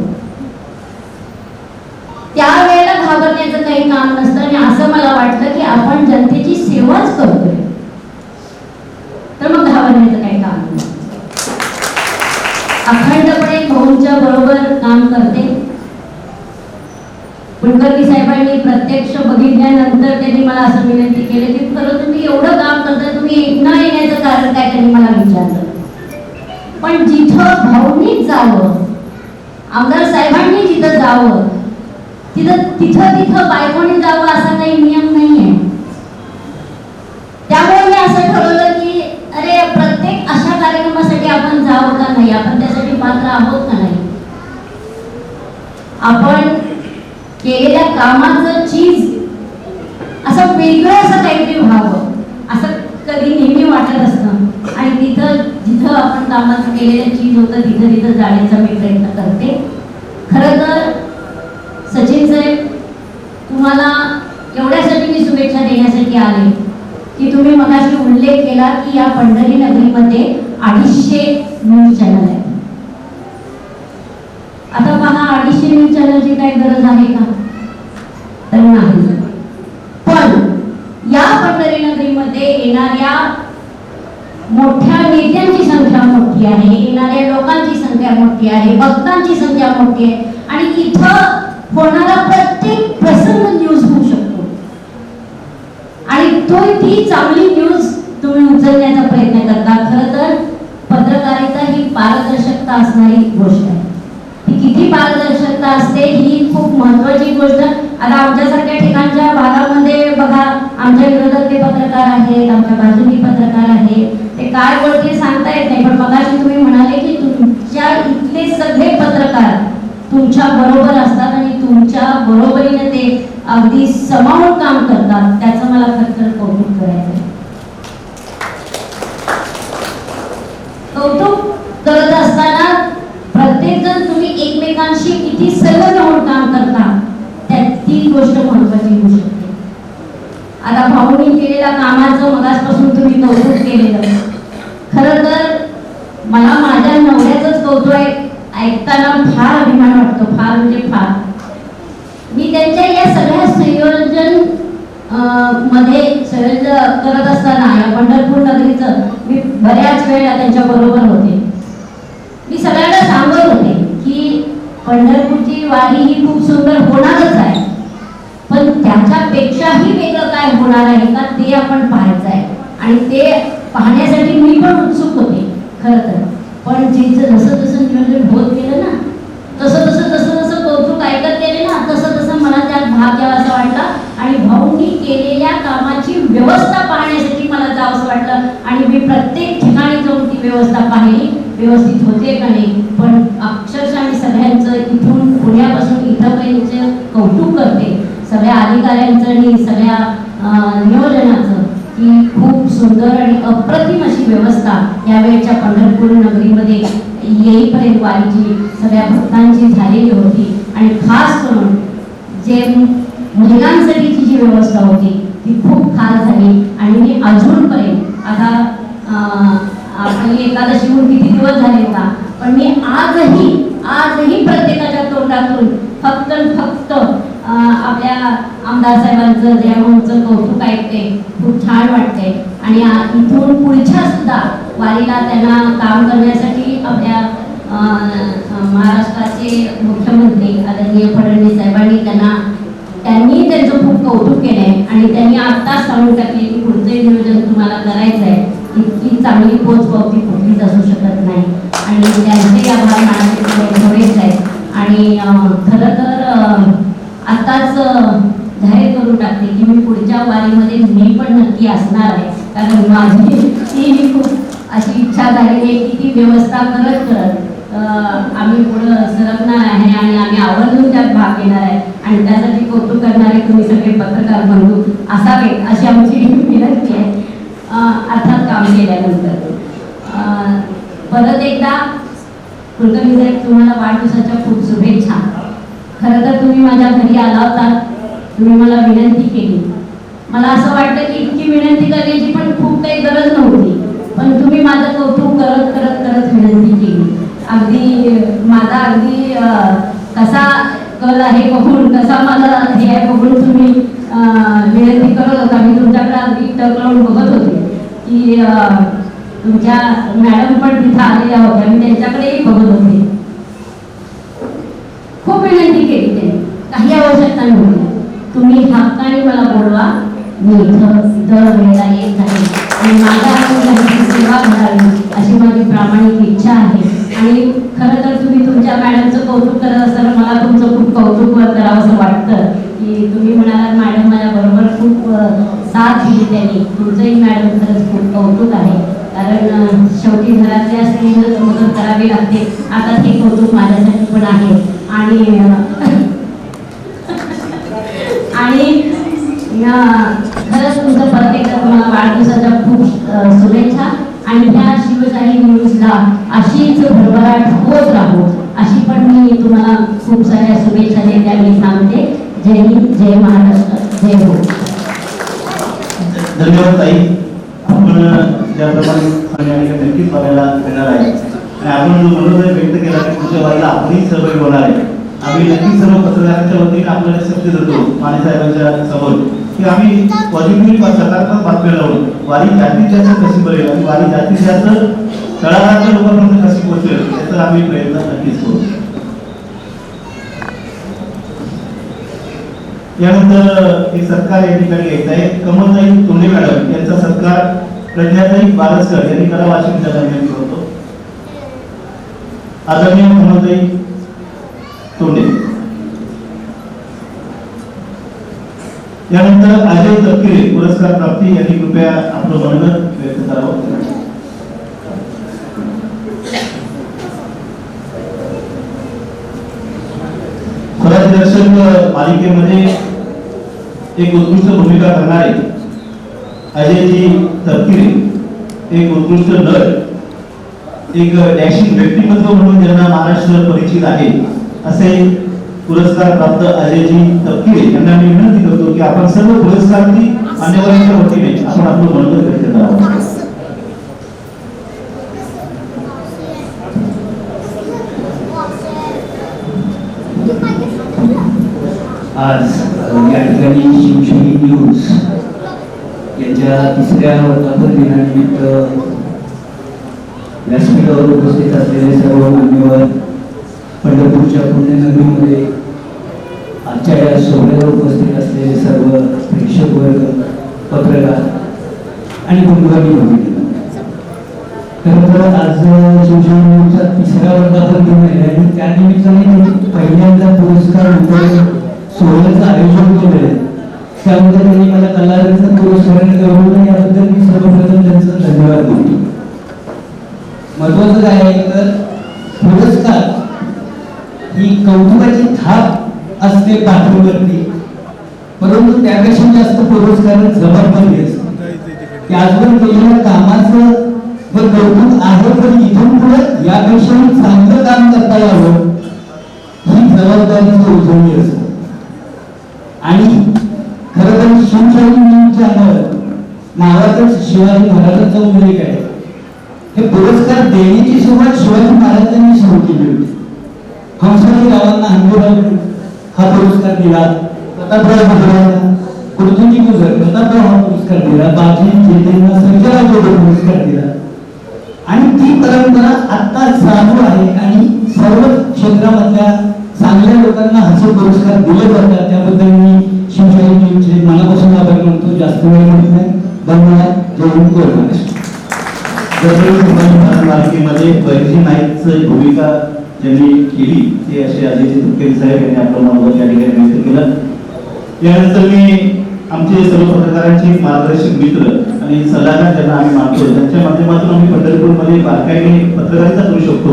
त्यावेळेला घाबरण्याचं काही काम नसतं आणि असं मला वाटलं की आपण जनतेची सेवाच करतोय तर मग घाबरण्याचं काही काम नाही. अखंडपणे भाऊंच्या बरोबर काम करते. कुलकर्णी साहेबांनी प्रत्यक्ष बघितल्यानंतर त्यांनी मला असं विनंती केली की खरं तुम्ही एवढं काम करता, तुम्ही न येण्याचं कारण काय त्यांनी मला विचारलं. पण जिथं भाऊंनीच जावं, आमदार साहेबांनी जिथं जावं तिथं बायकोनी जावं असा काही नियम नाहीये. त्यामुळे मी असं ठरवलं की अरे प्रत्येक अशा कार्यक्रमासाठी आपण जावं का नाही, आपण त्यासाठी पात्र आहोत का नाही. आपण केलेल्या कामाचं चीज असं वेगळं असं काहीतरी व्हावं असं कधी नेहमी वाटत असतं आणि तिथं जिथं आपण कामाचं केलेलं चीज होतं तिथं जाण्याचा मी प्रयत्न करते. खरं तर सचिन साहेब तुम्हाला एवढ्यासाठी मी शुभेच्छा देण्यासाठी आले की तुम्ही मगाशी उल्लेख केला की या पंढरी नगरीमध्ये 250 न्यूज चॅनल आहेत. दोनशे न्यूज चॅनलची काही गरज आहे का? तर नाही. पण या पंढरी नगरीमध्ये येणाऱ्या मोठ्या नेत्यांची संख्या मोठी आहे, येणाऱ्या लोकांची संख्या मोठी आहे, भक्तांची संख्या मोठी आहे आणि इथं होणारा प्रत्येक प्रसंग न्यूज होऊ शकतो आणि ती चांगली न्यूज तुम्ही उचलण्याचा प्रयत्न करता. खरं तर पत्रकारिता ही पारदर्शकता असणारी गोष्ट आहे. ती किती पारदर्शकता असते ही खूप महत्वाची गोष्ट. आता आमच्यासारख्या ठिकाणच्या भागामध्ये बघा, आमच्या विरोधातले पत्रकार आहेत, आमच्या बाजूनी पत्रकार आहेत, ते काय बोलतील सांगता येत नाही. पण मगाशी तुम्ही म्हणाले की तुमच्या इथले सगळे पत्रकार तुमच्या बरोबर असतात आणि तुमच्या बरोबरीने ते अगदी समावून काम करतात. त्याचं मला खरं कौतुक करायचं आहे. कौतुक करत असताना प्रत्येक जण तुम्ही एकमेकांशी किती संलग्न होऊन काम करता ती गोष्ट महत्वाची होऊ शकते. आता भाऊनी केलेल्या कामाचं मगासपासून तुम्ही कौतुक केलेलं. खरं तर मला माझ्या नवऱ्याचंच कौतुक ऐकताना फार अभिमान वाटतो, फार म्हणजे फार. मी त्यांच्या या सगळ्या संयोजन करत असताना या पंढरपूर नगरीचं मी बऱ्याच वेळा त्यांच्या बरोबर होते. मी सगळ्यांना सांगत होते की पंढरपूरची वारी ही खूप सुंदर होणारच आहे, पण त्याच्यापेक्षाही वेगळं काय होणार आहे का ते आपण पाहायचं आहे आणि ते पाहण्यासाठी मी पण उत्सुक होते खरं तर. पण जसं जसं नियोजन होत गेलं ना, तसं तसं कौतुक ऐकत गेले ना, तसं मला त्यात भाग घ्यावासा वाटला आणि भाऊंनी केलेल्या कामाची व्यवस्था पाहण्यासाठी मला जावंसं वाटलं आणि मी प्रत्येक ठिकाणी जाऊन ती व्यवस्था पाहिली, व्यवस्थित होते का नाही. पण अक्षरशः मी सगळ्यांचं इथून पुण्यापासून इथंपर्यंत कौतुक करते, सगळ्या अधिकाऱ्यांचं आणि सगळ्या नियोजनाचं, की खूप सुंदर आणि अप्रतिम अशी व्यवस्था यावेळेच्या पंढरपूर नगरीमध्ये येईपर्यंत वारीची सगळ्या भक्तांची झालेली होती. आणि खास करून जे महिलांसाठीची जी व्यवस्था होती ती खूप खास झाली. आणि मी अजूनपर्यंत आता आपली एकादशी होऊन किती दिवस झाले का, पण मी आजही प्रत्येकाच्या तोंडातून फक्त आपल्या आमदार साहेबांचं जयभाऊंचं कौतुक ऐकते, खूप छान वाटते. आणि इथून पुढच्या सुद्धा वारीला त्यांना काम करण्यासाठी आपल्या महाराष्ट्राचे मुख्यमंत्री आदरणीय फडणवीस साहेबांनी त्यांनी त्यांचं खूप कौतुक केलं आहे आणि त्यांनी आत्ताच सांगून टाकले की पुढचे नियोजन तुम्हाला करायचं आहे. इतकी चांगली पोचपावती कुठलीच असू शकत नाही आणि त्यांचे आभार मानायचे थोडेच आहेत. आणि खरं तर आत्ताच जाहीर करून टाकते की मी पुढच्या वारीमध्ये मी पण नक्की असणार आहे, कारण माझी ती खूप अशी इच्छा झालेली आहे की ती व्यवस्था करत आम्ही पुढं सरकणार आहे आणि आम्ही आवर्जून त्यात भाग घेणार आहे आणि त्यासाठी कौतुक करणारे तुम्ही सगळे पत्रकार बंधू असावेत अशी आमची विनंती आहे. अर्थात काम केल्यानंतर परत एकदा कुलकर्णी साहेब तुम्हाला वाढदिवसाच्या खूप शुभेच्छा. खरं तर तुम्ही माझ्या घरी आला होता, तुम्ही मला विनंती केली. मला असं वाटतं की इतकी विनंती करण्याची पण खूप काही गरज नव्हती, पण तुम्ही माझं कौतुक करत विनंती केली. माझा अगदी कसा कल आहे बघून, कसा माझा हे आहे बघून तुम्ही विनंती करत होता. मी तुमच्याकडे अगदी टक लावून बघत होते की तुमच्या मॅडम पण तिथं आलेल्या होत्या, मी त्यांच्याकडेही बघत होते. खूप विनंती केली त्यांनी, काही आवश्यकता नव्हती. तुम्ही हक्काने मला बोलवा, मी इथं दर वेळेला येत आहे आणि माझ्या सेवा करावी अशी माझी प्रामाणिक इच्छा आहे. आणि खरं तर तुम्ही तुमच्या मॅडमचं कौतुक करत असताना मला तुमचं खूप कौतुक करावं असं वाटतं की तुम्ही म्हणालात मॅडम माझ्या बरोबर खूप साथ दिली त्यांनी. तुमचंही मॅडम खरंच खूप कौतुक आहे, कारण शेवटी घरातल्या स्त्रीनं मदत करावी लागते. आता ते कौतुक माझ्यासाठी पण आहे. आणि खरंच तुमचं परत एकदा तुम्हाला वाढदिवसाच्या खूप शुभेच्छा आणि ह्या शिवशाही न्यूजला अशीच भरभराट होत राहू अशी पण मी तुम्हाला खूप साऱ्या शुभेच्छा देते आणि सांगते. जय हिंद, जय महाराष्ट्र, जय हो. धन्यवाद ताई. आपण ज्याप्रमाणे नक्कीच बघायला मिळणार आहे आणि आपण जो मनोदय व्यक्त केला की पुढच्या वारीला आपणही सहभागी होणार आहे आम्ही नक्की सर्व पत्रकारांच्या वतीने आपल्याला शब्द देतो माने साहेबांच्या समोर की आम्ही पॉझिटिव्ह सकारात्मक बातम्या लावून वारी जास्तीत जास्त कशी बरेल आणि वारी जास्तीत जास्त तळागाळाच्या लोकांपर्यंत कशी पोहोचेल याचा आम्ही प्रयत्न नक्कीच करू. यानंतर एक सत्कार या ठिकाणी घ्यायचा आहे. कमलताई तोंडे मॅडम यांचा सत्कार प्रज्ञाताई बारसकर यांनी कला वाशिमच्या दरम्यान करतो. आदरणीय कमलताई तोंडे. यानंतर अजय तपकिरे पुरस्कार प्राप्ती यांनी कृपया आपलं मनोगत व्यक्त करावं. स्वराज्यदर्शक मालिकेमध्ये एक उत्कृष्ट भूमिका करणारे अजयजी तपकिरे एक उत्कृष्ट नट एक डॅशिंग व्यक्तिमत्व म्हणून ज्यांना महाराष्ट्र परिचित आहे असे पुरस्कार प्राप्त अजयजी तपकिरे यांना मी विनंती करतो की आपण सर्व पुरस्कारार्थी मान्यवरांच्या वतीने आपण आपलं मनोगत व्यक्त करावं. आज या ठिकाणी शिवशाही न्यूज यांच्या 3ऱ्या वर्धापन दिनानिमित्त व्यासपीठावर उपस्थित असलेले सर्व मान्यवर, पंढरपूरच्या पुण्यनगरीमध्ये आजच्या या सोहळ्यावर उपस्थित असलेले सर्व प्रेक्षक वर्ग, पत्रकार आणि बंधुआंनी भगिनी, खरं तर आज शिवशाही न्यूजचा 3रा वर्धापन दिन आहे आणि त्यानिमित्ताने पहिल्यांदा पुरस्कार वितरण सोहळ्याचं आयोजन केलेलं आहे. त्यामुळे त्यांनी मला कलारत्न पुरस्काराने गौरवलं, याबद्दल मी सर्वप्रथम त्यांचं धन्यवाद देतो. महत्वाचं काय आहे तर पुरस्कार ही कौतुकाची थाप असते पाठीवरती, परंतु त्यापेक्षा जास्त पुरस्कार जबाबदारी असते. की आजवर केलेल्या कामाचं व कौतुक आहे, पण इथून पुढे यापेक्षा चांगलं काम करता यावं ही जबाबदारीची उजळणी असते. आणि खरं तर शिवशाही न्यूज चॅनल नावातच शिवाजी महाराजांचा उल्लेख आहे. हे पुरस्कार देण्याची सुरुवात शिवाजी महाराजांनी सुरू केली होती. हंसाली गावांना हंडोराकडून हा पुरस्कार दिला, प्रतापराव गुजरांना कुर्तुजी गुजर प्रतापराव हा पुरस्कार दिला, बाजी जेतेंना सर्जरावला पुरस्कार दिला आणि ती परंपरा आता चालू आहे आणि सर्व क्षेत्रामधल्या चांगल्या लोकांना असे पुरस्कार दिले जातात. त्याबद्दल मी शिवशाही न्यूजचे मनापासून आभार मानतो. जास्त वेळ म्हणत नाही. धन्यवाद. जय हिंद, जय महाराष्ट्र. मालिकेमध्ये बहिर्जी नाईकची भूमिका ज्यांनी केली ते असे अजयजी तपकिरे साहेब यांनी आपलं मनोगत या ठिकाणी व्यक्त केलं. यानंतर मी आमचे सर्व पत्रकारांचे मार्गदर्शक मित्र आणि सल्लागार ज्यांना आम्ही मानतो त्यांच्या माध्यमातून आम्ही पंढरपूरमध्ये बारकाईने पत्रकारिता करू शकतो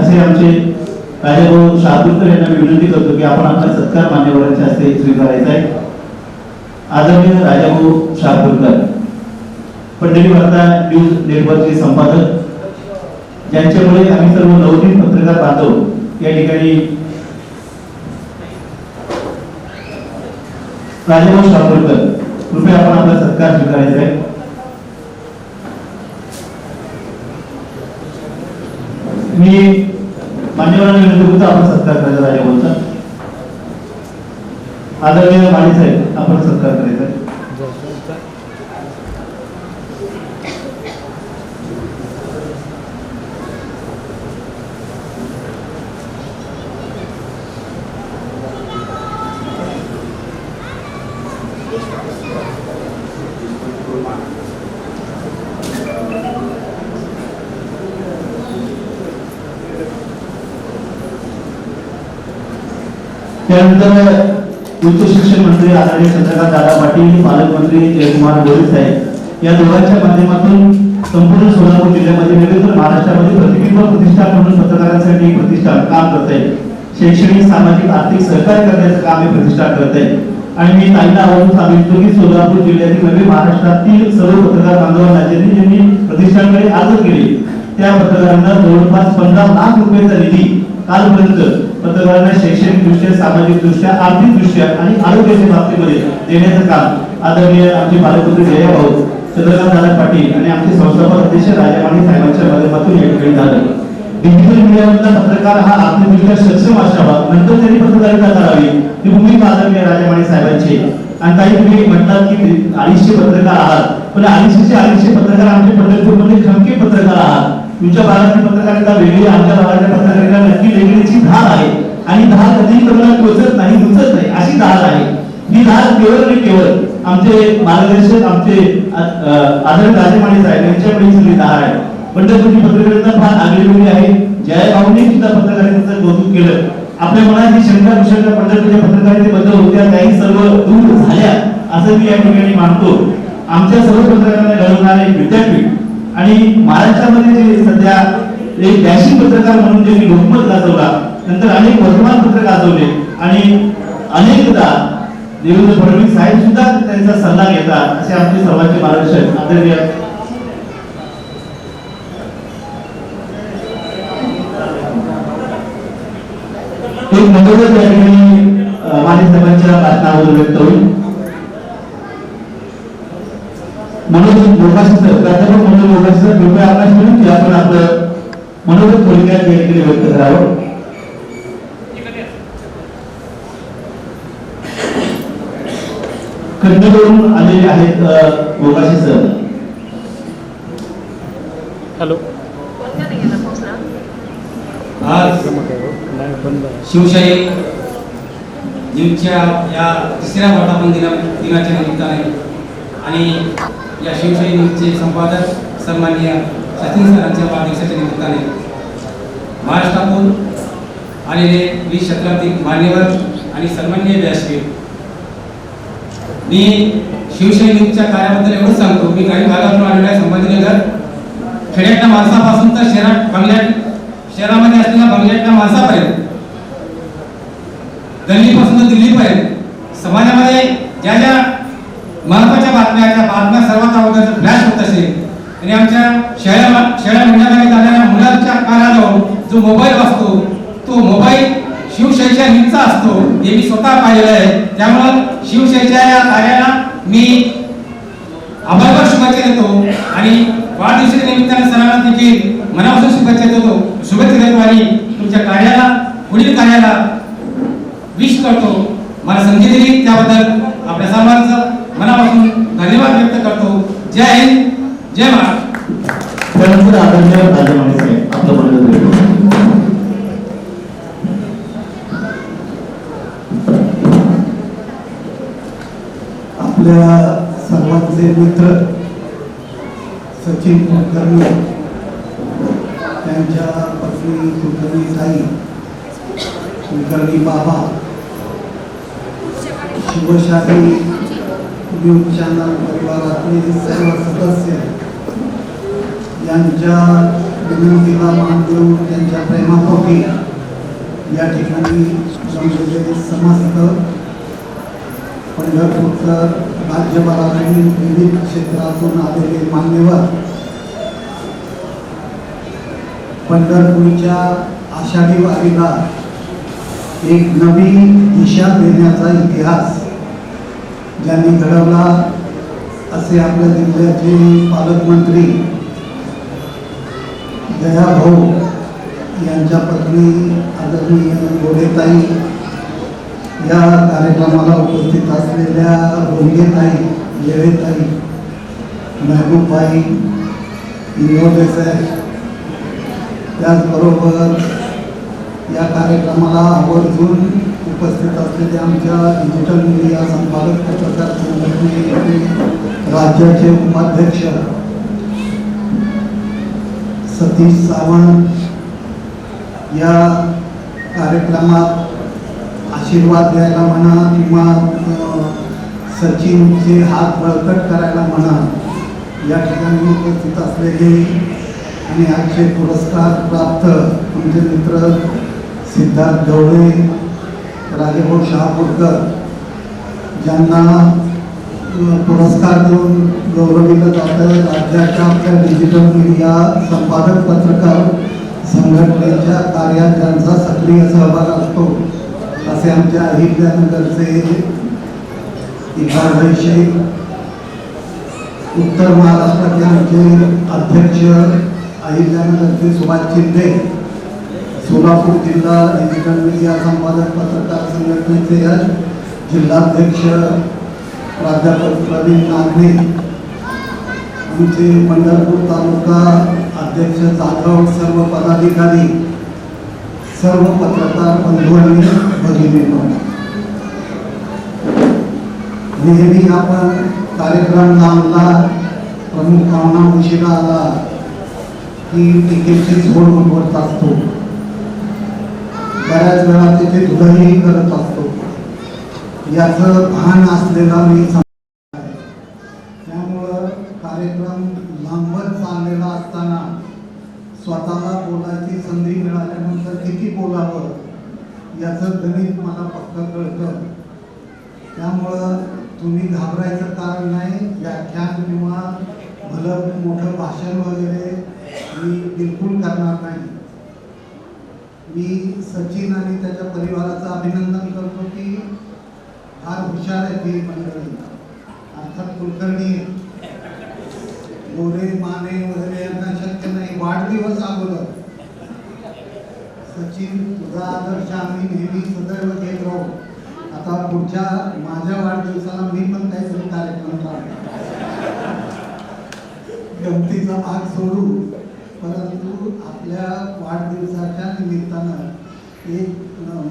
असे आमचे राजाभाऊ शहापूरकर यांना मी विनंती करतो की आपण आपला सत्कार मान्यवरांच्या हस्ते स्वीकारायचा आहे. आदरणीय राजाभाऊ शहापूरकर, पंढरी वार्ता न्यूज नेटवर्कचे संपादक, ज्यांच्यामुळे आम्ही सर्व नवोदित पत्रकार बांधव या ठिकाणी राजाभाऊ शहापूरकर, कृपया आपण आपला सत्कार स्वीकारायचा आहे. मी मान्यवरांना विनंती करतो आपण सत्कार करायचा राजाभाऊचा. आदरणीय माने साहेब आपण सत्कार करायचा आहे. त्यानंतर उच्च शिक्षण मंत्री आदरणीय चंद्रकांत दादा पाटील, पालकमंत्री जयकुमार गोरे साहेब या दोघांच्या माध्यमातून संपूर्ण सोलापूर जिल्ह्यामध्ये नव्हे तर महाराष्ट्रामध्ये प्रतिबिंब प्रतिष्ठान म्हणून पत्रकारांसाठी प्रतिष्ठान काम करत आहे. शैक्षणिक, सामाजिक, आर्थिक सहकार्य करण्याचं काम हे प्रतिष्ठान करत आहे. आणि मी ताईंना आवर्जून सांगितलं की सोलापूर जिल्ह्यातील नव्हे महाराष्ट्रातील सर्व पत्रकार बांधवांना ज्यांनी प्रतिष्ठानकडे अर्ज केले त्या पत्रकारांना जवळपास 15 लाख रुपयाचा निधी कालपर्यंत पत्रकारांना शैक्षणिक दृष्ट्या, सामाजिक दृष्ट्या, आर्थिक दृष्ट्या आणि आरोग्याच्या बाबतीमध्ये देण्याचं काम आदरणीय आमचे पालकमंत्री जयभाऊ चंद्रकांत दादा पाटील आणि आमचे संस्थापक अध्यक्ष राजा माने साहेबांच्या माध्यमातून या ठिकाणी झालं. डिजिटल मीडियामधला पत्रकार हा आर्थिकदृष्ट्या सक्षम असावा, नंतर त्यांनी पत्रकारिता करावी, ही भूमिका आदरणीय राजा माने साहेबांची. आणि काही तुम्ही म्हटलात की 250 पत्रकार आहात, पण 250 पत्रकार आमच्या पंढरपूरमध्ये खमके पत्रकार आहात. तुमच्या भागातली पत्रकारिता वेगळी, आमच्या भागातल्या पत्रकारिता नक्की वेगळीची धार आहे आणि धार कधी कोणाला टोचत नाही, दुचत नाही, अशी धार आहे. ही धार केवळ आणि केवळ आमचे मार्गदर्शक, आमचे आदरणीय राजा माने साहेब यांच्याकडे सगळी धार आहे. पंढरपूरची पत्रकारिता फार आगळीवेगळी आहे. जयभाऊंनी सुद्धा पत्रकारितेचं कौतुक केलं. आपल्या मनात जी शंका कुशंका पंढरपूरच्या पत्रकारितेबद्दल होत्या त्याही सर्व दूर झाल्या असं मी या ठिकाणी मानतो. आमच्या सर्व पत्रकारांना घडवणारे विद्यापीठ आणि महाराष्ट्रामध्ये जे सध्या एक डॅशिंग पत्रकार म्हणून ज्यांनी लोकमत गाजवला, नंतर अनेक वर्तमानपत्र गाजवले आणि अनेकदा देवेंद्र फडणवीस साहेब सुद्धा त्यांचा सल्ला घेतात, असे आमचे सर्वांचे मार्गदर्शक आदरणीय एक मनोगत या ठिकाणी माने साहेबांच्या भाषणावरून व्यक्त होईल. मनोगत मोकाशी सर, प्राध्यापक मनोज मोकाशी सर, कृपया आपल्यास विनंती आपण आपलं मनोगत थोडक्यात या ठिकाणी व्यक्त करावं. खंडवरून आलेले आहेत मोकाशी सर. हॅलो. आज शिवशाही न्यूजच्या या तिसऱ्या वर्धापन दिनाच्या निमित्ताने आणि या शिवशाही न्यूजचे संपादक सन्माननीय सचिन सरांच्या वाढदिवसाच्या निमित्ताने महाराष्ट्रातून आलेले 20 शतकातील मान्यवर आणि सन्माननीय व्यासपीठ, मी शिवशाही न्यूजच्या कार्याबद्दल एवढंच सांगतो. मी काही भागातून आलेलो आहे. संभाजीनगर खेड्यातल्या माणसापासून तर शहरामध्ये असलेल्या बंगल्यातल्या माणसापर्यंत, गल्लीपासून तर दिल्लीपर्यंत समाजामध्ये ज्या ज्या महत्वाच्या बातम्या, त्या बातम्या सर्वात अगोदर फ्लॅश होत असेल आणि आमच्या शाळा मंडळामध्ये जाणाऱ्या मुलांच्या कानाजवळ जो मोबाईल असतो तो मोबाईल शिवशाहीच्या न्यूजचा असतो, हे मी स्वतः पाहिलेलं आहे. त्यामुळं शिवशाहीच्या या कार्याला मी आभारभर शुभेच्छा देतो आणि वाढदिवसाच्या निमित्ताने सरांना देखील मनापासून शुभेच्छा देतो आणि तुमच्या कार्याला, पुढील कार्याला विश करतो. मला संधी दिली त्याबद्दल आपल्या सर्वांचं मनापासून धन्यवाद व्यक्त करतो. जय हिंद, जय महाराष्ट्र. त्यानंतर आदरणीय राजा माने साहेब आपलं बोलणं. आपल्या सर्वांचे मित्र सचिन कुलकर्णी, त्यांच्या पत्नी कुलकर्णी ताई, कुलकर्णी बाबा, शिवशाही न्यूज चॅनल परिवारातले सर्व सदस्य यांच्या विनंतीला मान देऊन त्यांच्या प्रेमापोटी या ठिकाणी जमलेले समस्त पंढरपूरकर, राज्यभरातील विविध क्षेत्रातून आलेले मान्यवर, पंढरपूरच्या आषाढी वारीला एक नवी दिशा देण्याचा इतिहास ज्यांनी घडवला असे आपल्या जिल्ह्याचे पालकमंत्री दयाभाऊ यांच्या पत्नी आदरणीय गोडेताई, या कार्यक्रमाला उपस्थित असलेल्या रोंगेताई, येळेताई, महबूबबाई, इंगोले साहेब, त्याचबरोबर या कार्यक्रमाला आवर्जून उपस्थित असलेले आमच्या डिजिटल मीडिया संपादक पत्रकार संघटनेचे राज्याचे उपाध्यक्ष सतीश सावंत, या कार्यक्रमात आशीर्वाद द्यायला म्हणा किंवा सचिनचे हात बळकट करायला म्हणा, या ठिकाणी उपस्थित असलेले आणि आजचे पुरस्कार प्राप्त आमचे मित्र सिद्धार्थ ढवळे, राजेभाऊ शहापूरकर, ज्यांना पुरस्कार देऊन गौरविलं जातं. राज्याच्या आपल्या डिजिटल मीडिया संपादक पत्रकार संघटनेच्या कार्यात ज्यांचा सक्रिय सहभाग असतो असे आमच्या अहिल्यानगरचे इक्बाल शेख, उत्तर महाराष्ट्राचे आमचे अध्यक्ष अहिल्यानगरचे सुभाष शिंदे, सोलापूर जिल्हा डिजिटल मीडिया संपादक पत्रकार संघटनेचे जिल्हाध्यक्ष प्राध्यापक प्रवीण नागणे, आमचे पंढरपूर तालुका अध्यक्ष जाधव, सर्व पदाधिकारी, सर्व पत्रकार बंधू आणि भगिनींनो, नेहमी आपण कार्यक्रम लांबला, प्रमुख पाहुणा उशिरा आला की टिकेची झोड उठवत असतो, बऱ्याच वेळा तिथे धुळही करत असतो. याचं भान असलेला मी त्यामुळं कार्यक्रम लांबत चाललेला असताना स्वतःला बोलायची संधी मिळाल्यानंतर किती बोलावं याचं गणित मला पक्क कळतं. त्यामुळं तुम्ही घाबरायचं कारण नाही. व्याख्यान किंवा भलं मोठं भाषण वगैरे मी बिलकुल करणार नाही. मी सचिन आणि त्याच्या परिवाराचं अभिनंदन करतो की फार हुशार आहे ती मंडळी, अर्थात कुलकर्णी, गोरे, माने वगैरे यांना शक्य नाही. वाढदिवस अगोदर सचिन, तुझा आदर्श आम्ही नेहमी सदैव घेत राहू. आता पुढच्या माझ्या वाढदिवसाला मी पण काहीतरी कार्यक्रम गमतीचा भाग सोडू, परंतु आपल्या वाढदिवसाच्या निमित्तानं एक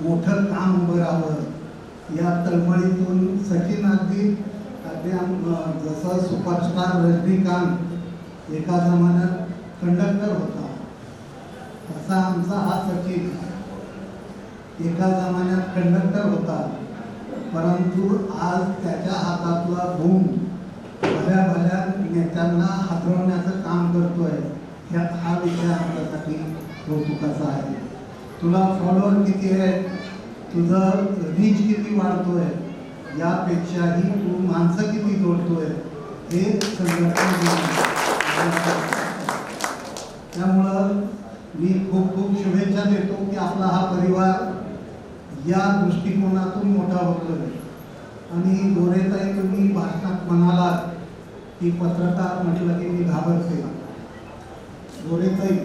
मोठं काम उभं राहावं या तळमळीतून सचिन अगदी जसं सुपरस्टार रजनीकांत एका जमान्यात कंडक्टर होता, तसा आमचा हा सचिन एका जमान्यात कंडक्टर होता, परंतु आज त्याच्या हातातला बूम भल्या भल्या नेत्यांना हादरवण्याचं काम करतोय. हा विषय आमच्यासाठी कौतुकाचा आहे. तुला फॉलोअर किती आहे, तुझं रीच किती वाढतोय, यापेक्षाही तू माणसं किती जोडतोय हे संघटना. त्यामुळं मी खूप खूप शुभेच्छा देतो की आपला हा परिवार या दृष्टिकोनातून मोठा होतोय. आणि गोरेताई, तुम्ही भाषणात म्हणालात की पत्रकार म्हटलं की मी घाबरते. गोरेताई,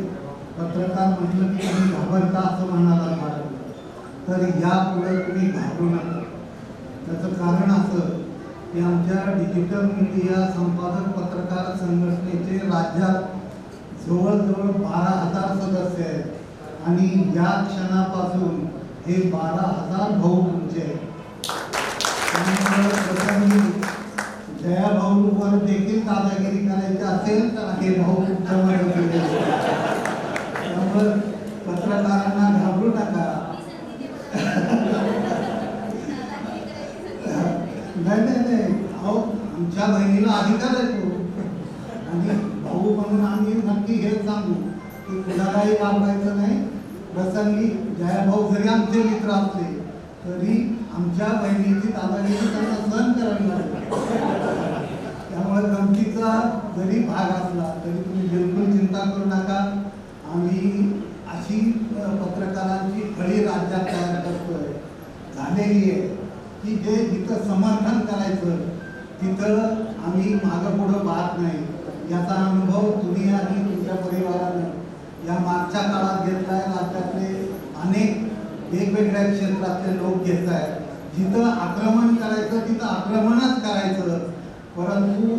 पत्रकार म्हटलं की तुम्ही घाबरता असं म्हणाला भारत, तर यापुढे तुम्ही घाबरू नका. त्याचं कारण असं की आमच्या डिजिटल मीडिया संपादक पत्रकार संघटनेचे राज्यात जवळजवळ 12,000 सदस्य आहेत आणि या क्षणापासून हे 12,000 भाऊ तुमचे आहेत. जया भाऊवर देखील दादागिरी करायची असेल तर हे भाऊ तुमच्यावर. त्यामुळे पत्रकारांना घाबरू नका. नाही, अहो आमच्या बहिणीला अधिकार आहे तो, आणि भाऊ म्हणून आम्ही नक्की हे सांगू की कुणालाही घाबरायचं नाही. प्रसंगी जयाभाऊ जरी आमचे मित्र असले तरी आमच्या बहिणीची दादागिरी त्यांना सहन करावी लागते. त्यामुळे गमतीचा जरी भाग असला तरी तुम्ही बिलकुल चिंता करू नका. आम्ही अशी पत्रकारांची फळी राज्यात तयार करतोय, झालेली आहे, की जे जिथं समर्थन करायचं तिथं आम्ही मागं पुढं पाहत नाही. याचा अनुभव तुम्ही आणि तुमच्या परिवारानं या मागच्या काळात घेतलाय. राज्यातले अनेक वेगवेगळ्या क्षेत्रातले लोक घेत आहेत. जिथं आक्रमण करायचं तिथं आक्रमणच करायचं, परंतु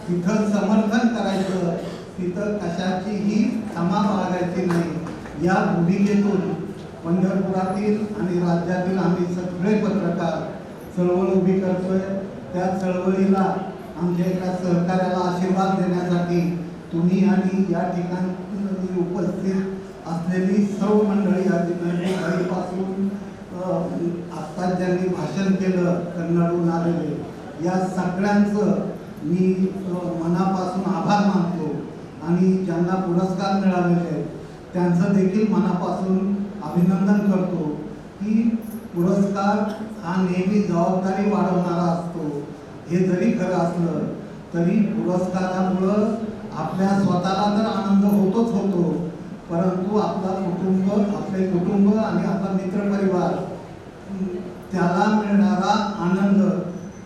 तिथं समर्थन करायचं, तिथं कशाचीही क्षमा बाळगायची नाही. या भूमिकेतून पंढरपुरातील आणि राज्यातील आम्ही सगळे पत्रकार चळवळ उभी करतोय. त्या चळवळीला आमच्या एका सहकार्याला आशीर्वाद देण्यासाठी तुम्ही आणि या ठिकाणी उपस्थित असलेली सर्व मंडळी, आधीपासून आत्ता ज्यांनी भाषण केलं कन्नडहून आलेले, या सगळ्यांचं मी मनापासून आभार मानतो. आणि ज्यांना पुरस्कार मिळालेले आहेत त्यांचं देखील मनापासून अभिनंदन करतो की पुरस्कार हा नेहमी जबाबदारी वाढवणारा असतो. हे जरी खरं असलं तरी पुरस्कारामुळं आपल्या स्वतःला तर आनंद होतोच होतो, परंतु आपले कुटुंब आणि आपला मित्रपरिवार त्याला मिळणारा आनंद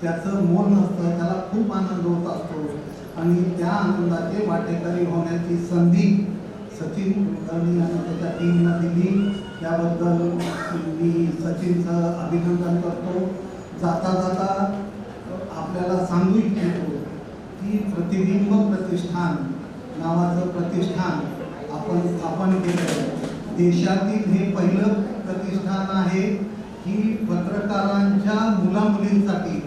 त्याचं मोल नसतं, त्याला खूप आनंद होत असतो. आणि त्या आनंदाचे वाटेकरी होण्याची संधी सचिन कुलकर्णी आणि त्याच्या टीमला दिली. त्याबद्दल मी सचिनचं अभिनंदन करतो. जाता जाता आपल्याला सांगू इच्छितो की प्रतिबिंब प्रतिष्ठान नावाचं प्रतिष्ठान आपण स्थापन केलं. देशातील हे पहिलं प्रतिष्ठान आहे की पत्रकारांच्या मुलामुलींसाठी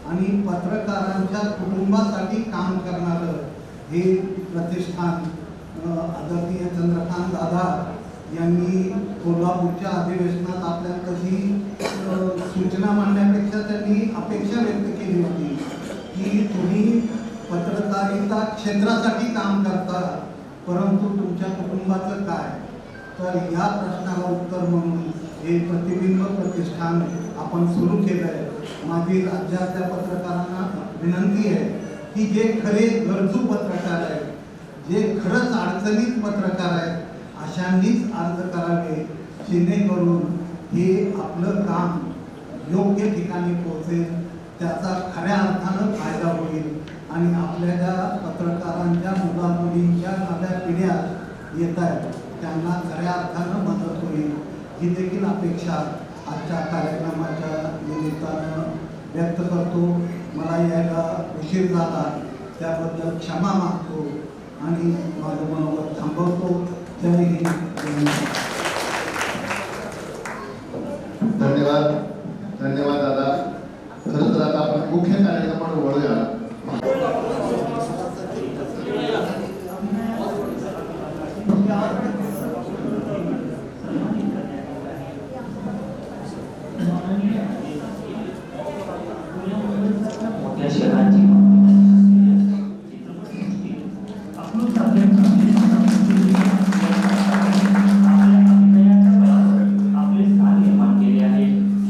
आणि पत्रकारांच्या कुटुंबासाठी काम करणारं हे प्रतिष्ठान. आदरणीय चंद्रकांत दादा यांनी कोल्हापूरच्या अधिवेशनात आपल्याकडे सूचना मांडण्यापेक्षा त्यांनी अपेक्षा व्यक्त केली होती की तुम्ही पत्रकारिता क्षेत्रासाठी काम करता, परंतु तुमच्या कुटुंबाचं काय. तर या प्रश्नाला उत्तर म्हणून हे प्रतिबिंब प्रतिष्ठान आपण सुरू केलं आहे. माझी राज्यातल्या पत्रकारांना विनंती आहे की जे खरे गरजू पत्रकार आहेत, जे खरंच अडचणीत पत्रकार आहेत, अशांनीच अर्ज करावे, जेणेकरून हे आपलं काम योग्य ठिकाणी पोहोचेल, त्याचा खऱ्या अर्थानं फायदा होईल आणि आपल्या ज्या पत्रकारांच्या मुलामुलींच्या नव्या पिढ्या येत आहेत त्यांना खऱ्या अर्थानं मदत होईल. ही देखील अपेक्षा आजच्या कार्यक्रमाच्या निमित्तानं व्यक्त करतो. मला यायला उशीर झाला त्याबद्दल क्षमा मागतो आणि माझं मनोगत थांबवतो. जय हिंद. धन्यवाद धन्यवाद दादा. खरं तर आता आपण मुख्य कार्यक्रमावर वळूया. मोठ्या शहरांची आपले स्थान निर्माण केले आहे.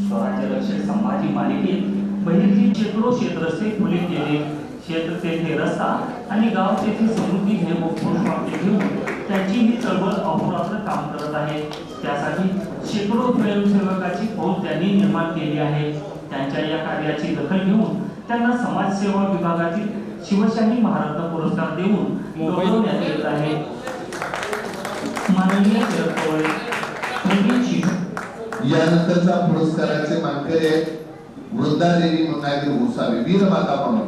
स्वराज्य रक्षक संभाजी मालिकेत बहिर्जी शेकडो क्षेत्रस्थे खुले केले. क्षेत्र तेथे रस्ता आणि गाव तेथे समृद्धी हे पुरुष वाक्य घेऊन त्यांची ही चळवळ अहोरात्र काम करत आहे. त्यासाठी शेकडो स्वयंसेवकाची फौज त्यांनी निर्माण केली आहे. त्यांच्या या कार्याची दखल घेऊन त्यांना समाजसेवा विभागातील शिवशाही महारत्न पुरस्कार देऊन गौरवण्यात येत आहे. माननीय शरद पवार यानंतरचा पुरस्काराचे मानकरी वृंदादेवी मुन्नागिरी गोसावी, वीरमाता म्हणून.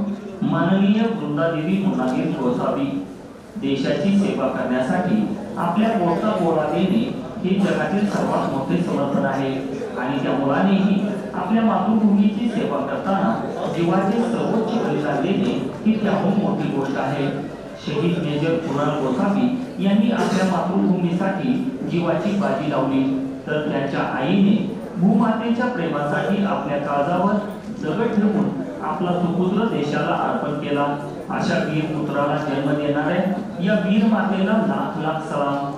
माननीय वृंदादेवी मुन्नागिरी गोसावी देशाची सेवा करण्यासाठी आपल्या पोटा पोळा देणे हे जगातील सर्वात मोठे समर्पण आहे आणि त्या मुलानेही आपल्या मातृभूमीची सेवा करताना जीवाचे सर्वोच्च बलिदान देणे ही त्याहून मोठी गोष्ट आहे. शहीद मेजर कुणाल गोसावी यांनी आपल्या मातृभूमीसाठी जीवाची बाजी लावली, तर त्यांच्या आईने भूमातेच्या प्रेमासाठी आपल्या काळजावर दगड ठेवून आपला सुपुत्र देशाला अर्पण केला. अशा वीर पुत्राला जन्म देणाऱ्या या वीर मातेला लाख लाख सलाम.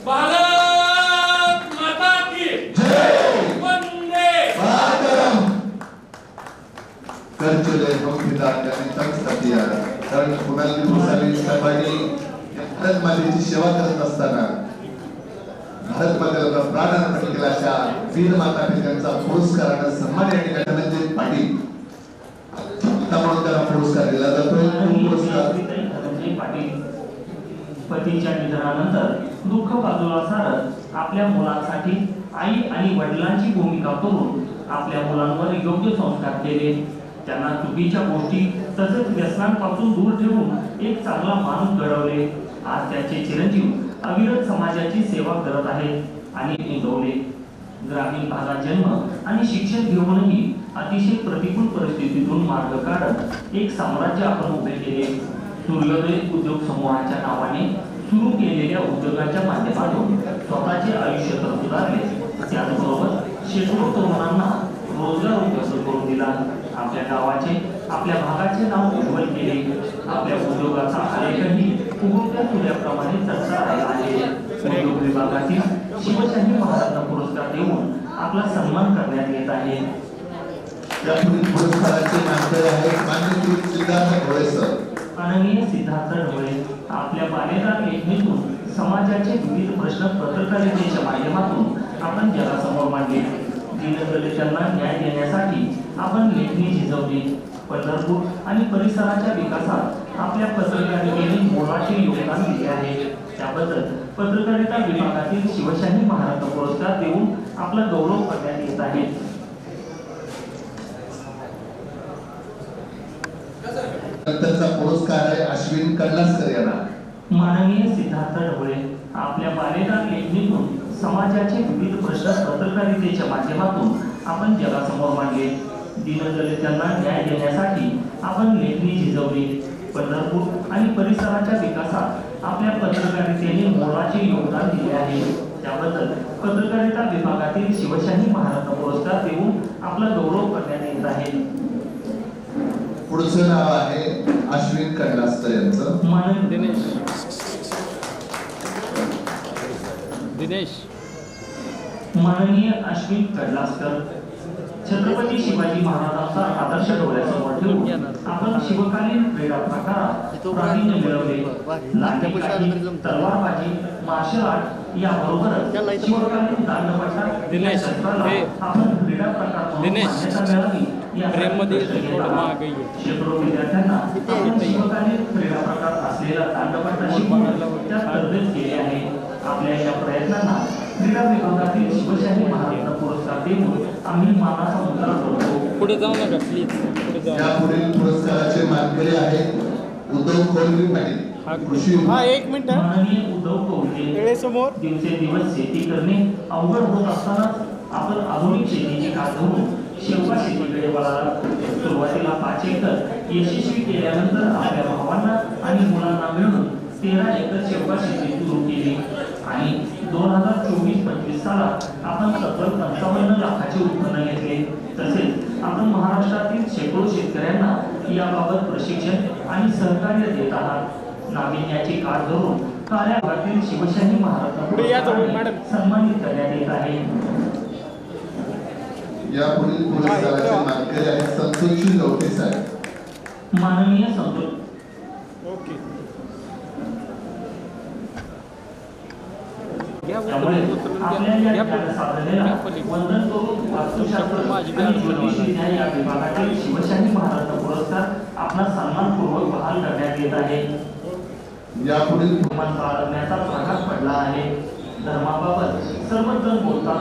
भारत माता की जय. वंदे मातरम. कर चले हम पिता यानी तक सतिया. कारण कुणाल गोसावी साहेबांनी भारत मातेची सेवा करत असताना भारत मातेला प्राण अर्पण केला. अशा वीर माता पित्यांचा पुरस्काराने सन्मान या ठिकाणी धनंजय पाटील म्हणून त्याला पुरस्कार दिला जातोय. धनंजय पाटील पतीच्या निधनानंतर दुःख बाजूला सारत आपल्या मुलांसाठी आई आणि वडिलांची भूमिका करून आपल्या मुलांवर योग्य संस्कार केले. त्यांना चुकीच्या गोष्टी तसेच व्यसनांपासून दूर ठेवून एक चांगला माणूस घडवले. आज त्याचे चिरंजीव अविरत समाजाची सेवा करत आहेत आणि निभवले. ग्रामीण भागात जन्म आणि शिक्षण घेऊनही अतिशय प्रतिकूल परिस्थितीतून मार्ग काढत एक साम्राज्य आपण उभे केले. सूर्योदय उद्योग समूहाच्या नावाने सुरू केलेल्या उद्योगाच्या माध्यमातून स्वतःचे आयुष्य तर सुधारले, त्याचबरोबर शेकडो तरुणांना रोजगार उपलब्ध करून दिला. आपल्या गावाचे आपल्या भागाचे नाव उज्ज्वल केले. आपल्या उद्योगाचा आलेखही उगवत्या सूर्याप्रमाणे चढता आहे. उद्योग विभागातील शिवशाही महारत्न पुरस्कार देऊन आपला सन्मान करण्यात येत आहे. या पुरस्काराचे मानकरी आहेत माननीय सिद्धार्थ ढवळे सर. माननीय सिद्धार्थ ढवळे आपल्या बालेदार लेखणीतून समाजाचे विविध प्रश्न पत्रकारितेच्या माध्यमातून आपण जगासमोर मांडले. दीनदलितांना न्याय देण्यासाठी आपण लेखणी झिजवली. पंढरपूर आणि परिसराच्या विकासात आपल्या पत्रकारितेने मोलाचे योगदान दिले आहे. त्याबद्दल पत्रकारिता विभागातील शिवशाही महारत्न पुरस्कार देऊन आपला गौरव करण्यात येत आहे. नंतरचा पुरस्कार आहे अश्विन कडलासकर यांना. माननीय सिद्धार्थ ढवळे आपल्या बालेदार लेखणीतून समाजाचे विविध प्रश्न पत्रकारितेच्या माध्यमातून आपण जगासमोर मांडले. दीनदलितांना न्याय देण्यासाठी आपण लेखणी झिजवली. पंढरपूर आणि परिसराच्या विकासात आपल्या पत्रकारितेने मोलाचे योगदान दिले आहे. त्याबद्दल पत्रकारिता विभागातील शिवशाही महारत्न पुरस्कार देऊन आपला गौरव करण्यात येत आहे. पुढचं नाव आहे अश्विन कडलासकर यांचं. माननीय अश्विन कडलासकर छत्रपती शिवाजी महाराजांचा आदर्श डोळ्यासमोर ठेवून आपण शिवकालीन क्रीडा प्रकारात प्रावीण्य मिळवले. लाठीकाठी, तलवारबाजी, मार्शल आर्ट याबरोबरच शिवकालीन दांडपट्टा या क्षेत्राला आपण क्रीडा प्रकार म्हणून मान्यता मिळावी यासाठी शेकडो विद्यार्थ्यांना आपण शिवकालीन क्रीडा प्रकार असलेला दांडपट्टा शिकवून त्या स्पर्धेत केले आहे. आपल्या या प्रयत्नांना क्रीडा विभागातील शिवशाही महारत्न पुरस्कार देऊन आम्ही मानाचा मुद्रा करतो. पुढे जाऊ नका प्लीज, पुढे जाऊ. या पुढील पुरस्काराचे मानकरी आहेत उद्धव कोल्हे पाटील. कृषी एक मिनिट. माननीय उद्धव कोल्हे समोर दिवसेंदिवस शेती करणे अवघड होत असताना आपण आधुनिक शेतीची कास धरून शेवगा शेतीकडे वळाला. सुरुवातीला 5 एकर यशस्वी केल्यानंतर आपल्या भावांना आणि मुलांना मिळून 13 एकर शेवगा शेती सुरू केली आणि 2024-25 सालात आपण तब्बल 55 लाखाचे उत्पन्न घेतले. तसेच आपण महाराष्ट्रातील शेकडो शेतकऱ्यांना याबाबत प्रशिक्षण आणि सहकार्य देत आहात. नाविन्याची कास धरून काळ्या भागातील शिवशाही महारत्न पुरस्काराने सन्मानित करण्यात येत आहे. या पुढील पुरस्काराचे मानकरी आहेत संतोषी लवटे साहेब. माननीय संतोष त्यामुळे आपल्या या साधनेला वंदन करून वास्तुशास्त्र आणि ज्योतिषविद्या या विभागातील शिवशाही महारत्न पुरस्कार आपला सन्मानपूर्वक बहाल करण्यात येत आहे. यापुढील बाळगण्याचा प्रघात पडला आहे. धर्माबाबत सर्वच जण बोलतात,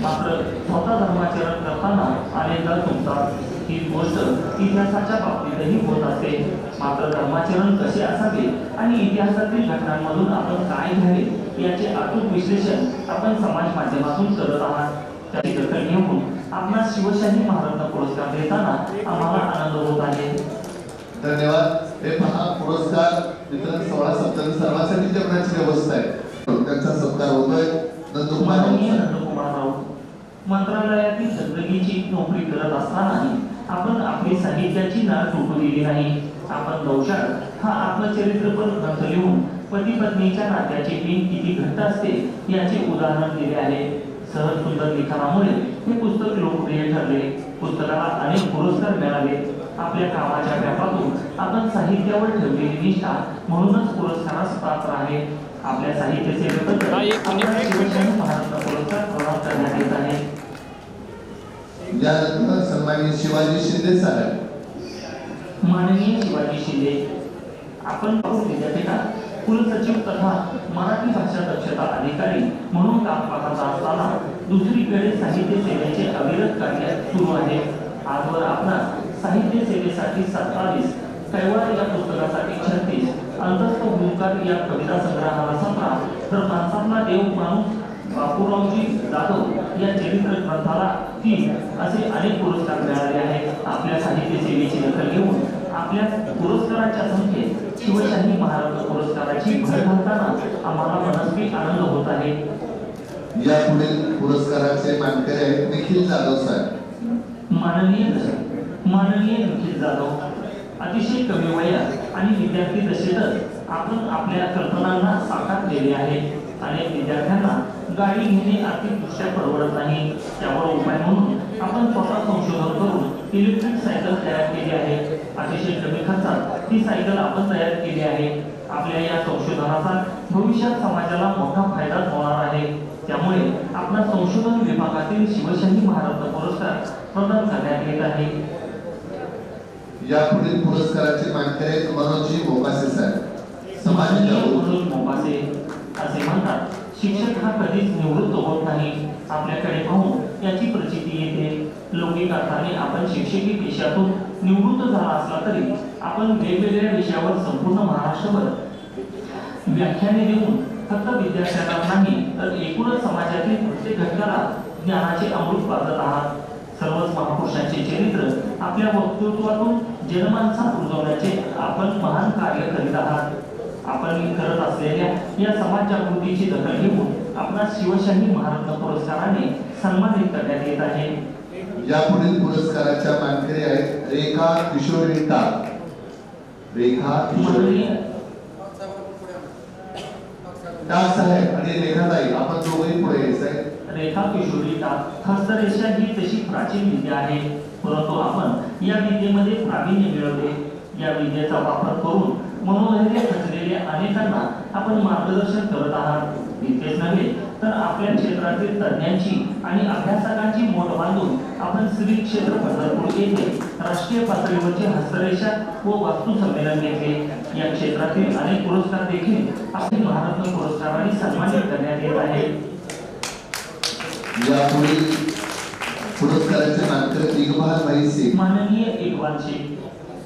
मात्र स्वतः धर्माचरण करताना अनेकदा चुकतात. ही गोष्ट इतिहासाच्या बाबतीतही होत असते. मात्र धर्माचरण कसे असावे आणि इतिहासातील घटनांमधून आपण काय घ्यावे याचे अचूक विश्लेषण आपण समाज माध्यमातून करत आहात. त्याची दखल घेऊन आपला शिवशाही महारत्न पुरस्कार देताना आम्हाला आनंद होत आहे. धन्यवाद. हे पहा पुरस्कार वितरण 16-17 सर्वांसाठी जेवणाची व्यवस्था आहे. त्यांचा सत्कार होतोय. माननीय नंदकुमार राऊत मंत्रालयातील दगदगीची नोकरी करत असतानाही आपण आपली साहित्याची नाळ तुटू दिली नाही. आपण दौशाळ हा आत्मचरित्रपर ग्रंथ लिहून पती पत्नीच्या नात्याची पिन किती घट्ट असते याचे उदाहरण दिले आहे. सहज सुंदर लिखाणामुळे हे पुस्तक लोकप्रिय ठरले. पुस्तकाला अनेक पुरस्कार मिळाले. आपल्या कामाच्या व्यापातून आपण साहित्यावर ठेवलेली निष्ठा म्हणूनच पुरस्कारास पात्र आहे. आपल्या साहित्य सेवेबद्दल आपल्याला शिवशाही महारत्न पुरस्कार प्रदान करण्यात येत आहे. यानंतर सन्माननीय शिवाजी शिंदे साहेब. माननीय शिवाजी शिंदे आपण विद्यापीठात कुलसचिव तथा मराठी भाषा दक्षता अधिकारी म्हणून काम पाहत असताना दुसरीकडे साहित्य सेवेचे अविरत कार्य सुरू आहे. आजवर आपणास साहित्य सेवेसाठी 27, कैवार या पुस्तकासाठी 36, अंतस्थ भूमकार या कविता संग्रहाला 17, तर माणसातला देव माणूस बापूरावजी जाधव या चरित्र ग्रंथाला 3 असे अनेक पुरस्कार मिळाले आहेत. आपल्या साहित्य सेवेची दखल घेऊन आपल्या पुरस्काराच्या संख्येत शिवशाही महारत्न पुरस्काराची भर घालताना आम्हाला मनस्वी आनंद होत आहे. या पुढील पुरस्काराचे मानकरी आहेत निखिल जाधव साहेब. माननीय निखिल जाधव अतिशय कमी वयात आणि विद्यार्थी दशेतच आपण आपल्या कल्पनांना साकार केले आहे. अनेक विद्यार्थ्यांना गाडी घेणे आर्थिकदृष्ट्या परवडत नाही. त्यावर उपाय म्हणून आपण स्वतः संशोधन करून इलेक्ट्रिक सायकल तयार केली आहे. अतिशय कमी खर्चात ही सायकल आपण तयार केली आहे. आपल्या या संशोधनाचा भविष्यात समाजाला मोठा फायदा होणार आहे. त्यामुळे आपला संशोधन विभागातील शिवशाही महारत्न पुरस्कार प्रदान करण्यात येत आहे. या पुढील पुरस्काराचे मानकरी आहेत मनोजी मोकासे साहेब. मनोज मोकासे असे म्हणतात. शिक्षक हा कधीच निवृत्त होत नाही. आपल्याकडे पाहून याची प्रचिती येते. लौकिक अर्थाने आपण शिक्षकी पेशातून निवृत्त झाला असला तरी आपण वेगवेगळ्या विषयावर संपूर्ण महाराष्ट्रभर व्याख्याने देऊन फक्त विद्यार्थ्यांना नाही तर एकूणच समाजातील प्रत्येक घटकाला ज्ञानाचे अमृत पाजत आहात. सर्वच महापुरुषांचे चरित्र आपल्या वक्तृत्वातून जनमानसात रुजवण्याचे आपण महान कार्य करीत आहात. आपण करत असलेल्या या समाज जागृतीची दखल घेऊन आपणास शिवशाही महारत्न पुरस्काराने सन्मानित करण्यात येत आहे. यापुढील पुरस्काराच्या मानकरी आहेत रेखा किशोरी टाक. रेखा किशोरी टाक साहेब आणि रेखाताई, आपण दोघेही पुढे यायचंय. रेखा किशोरी टाक हस्तरेषा ही तशी प्राचीन विद्या आहे, परंतु आपण या विद्येमध्ये प्रावीण्य मिळवले. या विद्येचा वापर करून मनोधैर्य खचलेल्या अनेकांना आपण मार्गदर्शन करत आहात. इतकेच नव्हे तर आपल्या क्षेत्रातील तज्ञांची आणि अभ्यासकांची मोठ बांधून आपण श्री क्षेत्र पंढरपूर येथे राष्ट्रीय पातळीवरचे हस्तरेषा व वास्तू संमेलन घेतले. या क्षेत्रातील अनेक पुरस्कार देखील आपण महारत्न पुरस्काराने सन्मानित करण्यात येत आहे. यापुढील पुरस्काराचे मानकरी इकबाल भाई शेख. माननीय इकबाल शेख,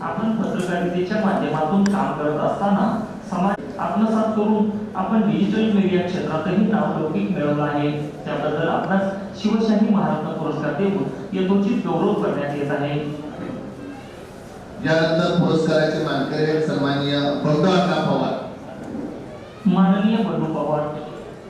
आपण पत्रकारितेच्या माध्यमातून काम करत असताना समाज आत्मसात करून आपण डिजिटल मीडिया क्षेत्रातही नावलौकिक मिळवला आहे. त्याबद्दल आपणास शिवशाही महारत्न पुरस्कार देऊन यथोचित गौरव करण्यात येत आहे. यानंतर पुरस्काराचे मानकरी आहेत सन्माननीय बंडू अण्णा पवार. माननीय बंडू पवार,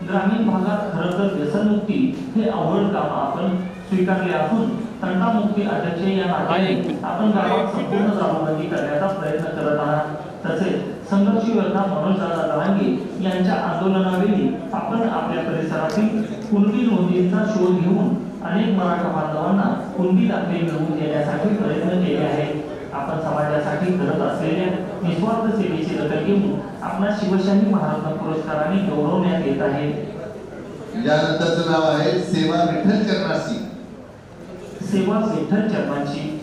ग्रामीण भागात खरं तर व्यसनमुक्ती हे अवघड काम आपण स्वीकारले असून तंटामुक्ती अध्यक्ष या नात्याने आपण गावात संपूर्ण दारूबंदी करण्याचा प्रयत्न करत आहात. तसेच संघर्ष योद्धा मनोजदादा जरांगे यांच्या आंदोलनावेळी आपण आपल्या परिसरातील कुणबी नोंदींचा शोध घेऊन अनेक मराठा बांधवांना कुणबी दाखले मिळवून देण्यासाठी प्रयत्न केले आहेत. आपण समाजासाठी करत असलेल्या निस्वार्थ सेवेची दखल घेऊन आपल्या शिवशाही महारत्न पुरस्काराने गौरवण्यात येत आहे. यानंतरचं नाव आहे सेवा विठ्ठल चरणाशी. सेवा विठ्ठल चरणांची.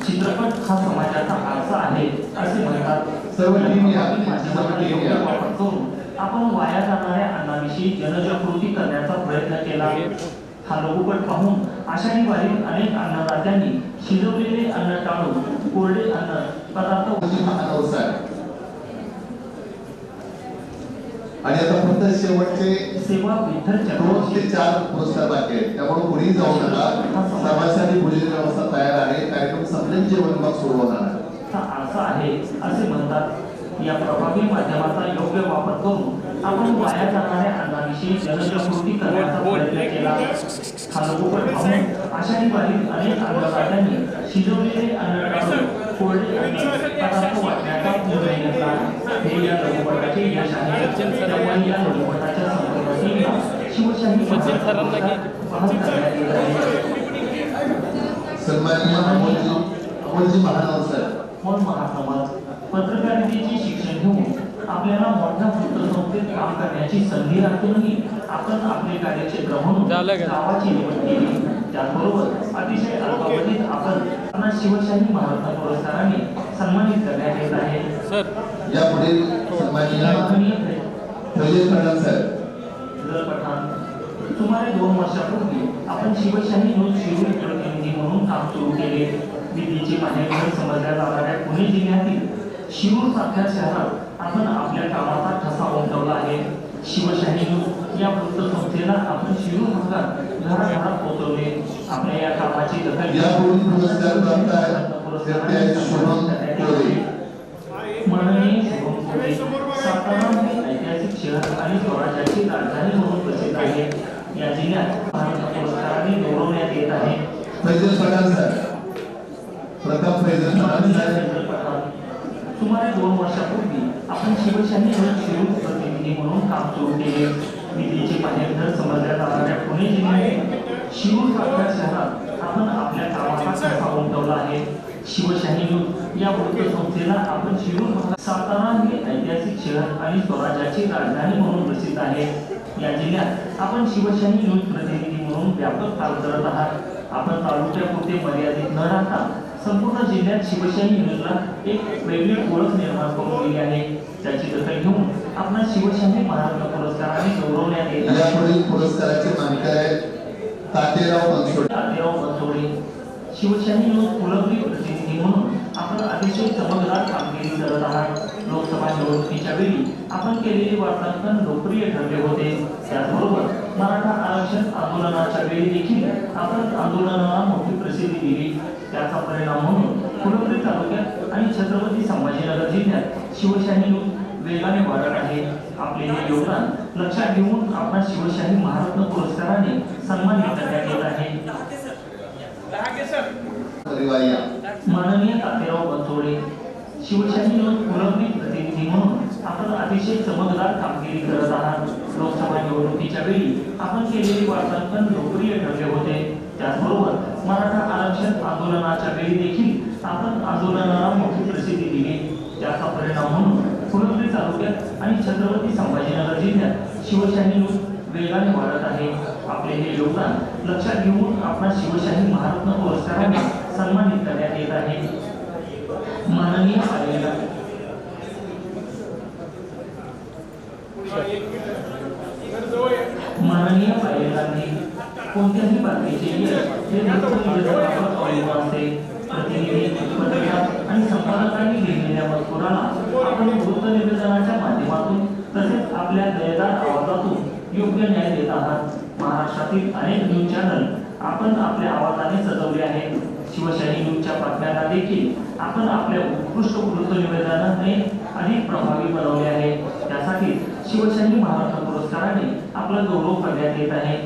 चित्रपट हा समाजाचा आरसा आहे असे म्हणतात. सर्व टीम या. वापर करून आपण वाया जाणाऱ्या अन्नाविषयी जनजागृती करण्याचा प्रयत्न केला. हा लघुपट पाहून आषाढी वारीत अनेक अन्नदात्यांनी शिजवलेले अन्न टाळून कोरडे अन्न पदार्थ आणि आता फक्त शेवटचे सेवा विठ्ठल 2 ते 4 पुरस्कार बाकी आहेत. त्यामुळे पुढे जाऊ नका. समाजासाठी भोजन व्यवस्था तयार आहे. कार्यक्रम संपल्याचे जेवण मग सुरू होणार आहे. आरसा आहे असे म्हणतात. या प्रभावी माध्यमाचा योग्य वापर करून आपण वाया जाणाऱ्या अन्नाविषयी जनजागृती करण्याचा प्रयत्न केला. हा लघुपट पाहून आषाढी वारीत अनेक अन्नदात्यांनी शिजवलेले अन्न टाळून कोरडे अन्न पदार्थ वाटण्याचा निर्णय घेतला. हे या लघुपटाचे यश आहे. त्यामुळे या लघुपटाच्या संपर्कातील शिवशाही सन्माननीय अमोलजी महानवसाहेब. पत्रकारितेचे शिक्षण घेऊन आपल्याला मोठ्या वृत्तसंस्थेत काम करण्याची संधी राखूनही आपण आपले कार्यक्षेत्र म्हणून गावाची निवड केली. त्याचबरोबर अतिशय अल्पावधीत आपण शिवशाही महारत्न पुरस्काराने सन्मानित करण्यात येत आहे. यापुढे सन्माननीय फैजल पठाण साहेब. सुमारे 2 वर्षापूर्वी आपण शिवशाही न्यूज शिरूर प्रतिनिधी म्हणून काम सुरू केले. विधीचे माहेरघर समजल्या जाणाऱ्या पुणे जिल्ह्यातील शिरूर सारख्या शहरात आपण आपल्या कामाचा ठसा उमटवला आहे. शिवशाही न्यूज या वृत्तसंस्थेला आपण शिरूर भागात घराघरात पोहोचवले. आपल्या या कामाची दखल माननीय शुभम कोरे. सातारा हे ऐतिहासिक शहर आणि स्वराज्याची राजधानी म्हणून प्रसिद्ध आहे. या जिल्ह्यात महाराष्ट्र पुरस्काराने गौरवण्यात येत आहे. फैजल पठाण साहेब. प्रथम फैजल पठाण साहेब. सुमारे 2 वर्षापूर्वी आपण शिवशाही शिरूर प्रतिनिधी म्हणून काम सुरू केले. विधीचे माहेरघर समजल्या जाणाऱ्या पुणे जिल्ह्यातील शिरूर सारख्या शहरात आपण आपल्या कामाचा ठसा उमटवला आहे. शिवशाही न्यूज या वृत्तसंस्थेला आपण शिरूर भागात सातारा हे ऐतिहासिक शहर आणि स्वराज्याची राजधानी म्हणून प्रसिद्ध आहे. या जिल्ह्यात आपण शिवशाही न्यूज प्रतिनिधी म्हणून व्यापक काम करत आहात. आपण तालुक्यापुरते मर्यादित न राहता संपूर्ण जिल्ह्यात शिवशाही न्यूजला एक वेगळी ओळख निर्माण करून दिली आहे. त्याची दखल घेऊन आपण शिवशाही महारत्न पुरस्काराने गौरवण्यात येत आहे. यापुढील पुरस्काराचे मानकर आहेत तातेराव बनसोडे. शिवशाही न्यूज कुलगुरू प्रतिनिधी म्हणून आपण अतिशय चमकदार कामगिरी करत आहात. लोकसभा निवडणुकीच्या वेळी आपण केलेले वार्तांकन लोकप्रिय ठरले होते. त्याचबरोबर मराठा आरक्षण आंदोलनाच्या वेळी देखील आपण आंदोलनाला मोठी प्रसिद्धी दिली. त्याचा परिणाम म्हणून कुलगुरू तालुक्यात आणि छत्रपती संभाजीनगर जिल्ह्यात शिवशाही न्यूज वेगाने वाढत आहे. आपले हे योगदान लक्षात घेऊन आपण शिवशाही महारत्न पुरस्काराने सन्मानित करण्यात येत आहे. माननीय तातेराव बनसोडे. शिवशाही न्यूज कुलगुरू प्रतिनिधी म्हणून आपण अतिशय चमकदार कामगिरी करत आहात. लोकसभा निवडणुकीच्या वेळी आपण केलेले वार्तांकन लोकप्रिय ठरले होते. त्याचबरोबर मराठा आरक्षण आंदोलनाच्या वेळी देखील आपण आंदोलनाला मोठी प्रसिद्धी दिली. त्याचा परिणाम म्हणून कुलगुरू तालुक्यात आणि छत्रपती संभाजीनगर जिल्ह्यात शिवशाही न्यूज वेगाने वाढत आहे. आपले हे योगदान लक्षात घेऊन आपण शिवशाही महारत्न पुरस्काराने सन्मानित करण्यात येत आहे. माननीय पायल गांधी. कोणत्याही बातमीचे यश हे वृत्तनिवेदकावर अवलंबून असते. प्रतिनिधी, पत्रकार आणि संपादकांनी लिहिलेल्या मजकुराला आपण वृत्तनिवेदनाच्या माध्यमातून तसेच आपल्या दयेदार आवाजातून योग्य न्याय देत आहात. महाराष्ट्रातील अनेक न्यूज चॅनल आपण आपल्या आवाजाने सजवले आहेत. शिवशाही न्यूजच्या बातम्यांना देखील आपण आपल्या उत्कृष्ट वृत्तनिवेदनाने अधिक प्रभावी बनवले आहे. त्यासाठी शिवशाही महारत्न पुरस्काराने आपला गौरव करण्यात येत आहे.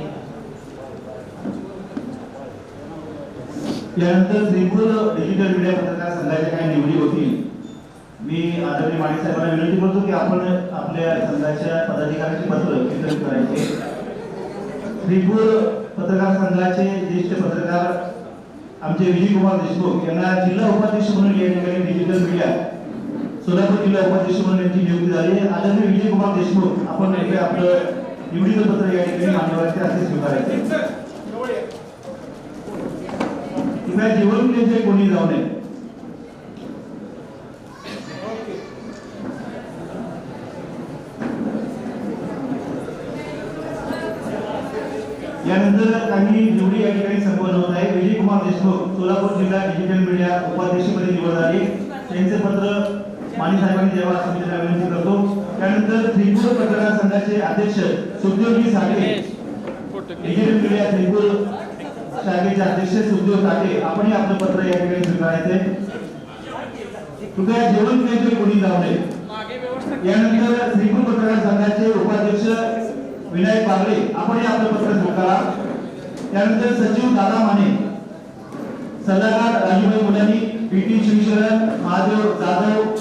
यानंतर श्रीपूर डिजिटल मीडिया पत्रकार संघाच्या काही निवडी होतील. मी आदरणीय माने साहेबांना विनंती करतो की आपण आपल्या संघाच्या पदाधिकाऱ्यांचे पत्र वितरित करायचे. श्रीपूर पत्रकार संघाचे ज्येष्ठ पत्रकार आमचे विजयकुमार देशमुख यांना जिल्हा उपाध्यक्ष म्हणून या ठिकाणी डिजिटल मीडिया सोलापूर जिल्हा उपाध्यक्ष म्हणून यांची नियुक्ती झाली. आदरणीय विजयकुमार देशमुख आपण येथे आपलं निवडीचं पत्र या ठिकाणी मान्यवरांच्या हस्ते स्वीकारायचे. कृपया जेवण केल्याचे कोणी जाऊ नये. यानंतर काही निवडी या ठिकाणी संपन्न होत आहे. विजयकुमार देशमुख सोलापूर जिल्हा डिजिटल मीडिया उपाध्यक्षपदी निवड झाली. त्यांचे पत्र माने साहेबांनी जेव्हा समितीला विनंती करतो. त्यानंतर त्रिपूर पत्रकार संघाचे अध्यक्ष सुखदेवजी साठे, डिजिटल मीडिया त्रिपूर शाखेचे अध्यक्ष सुखदेव साठे, आपणही आपलं पत्र या ठिकाणी स्वीकारायचे. कृपया जेवण केल्याचे कोणी जाऊ नये. यानंतर त्रिपूर पत्रकार संघाचे उपाध्यक्ष विनायक बागडे, आपणही आपलं पत्र स्वीकारा. त्यानंतर सचिव दादा माने, सल्लागार राजूभाई मुलानी, पीटी शिवशरण, महादेव जाधव,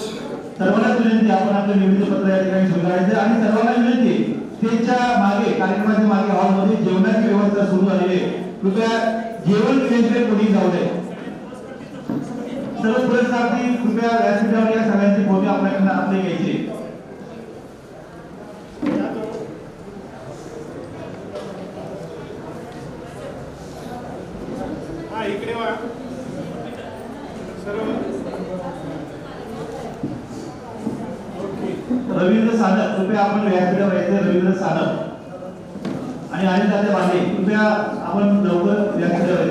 सर्वांना विनंती आपण आपलं निवडीचं पत्र या ठिकाणी स्वीकारायचं. आणि सर्वांना विनंती, स्टेजच्या मागे कार्यक्रमाच्या मागे हॉलमध्ये जेवणाची व्यवस्था सुरू झालेली आहे. कृपया जेवण केल्याशिवाय कोणी जाऊ नये. सर्व पुरस्कारार्थी कृपया व्यासपीठावर या सगळ्यांची फोटो आपल्याकडनं आपले घ्यायचे. इकडे वा सर्व. रवींद्र सानप, कृपया आपण व्यासपीठावर यायचे. रवींद्र सानप आणि अनिल दादा बांडे, कृपया आपण लवकर व्यासपीठावर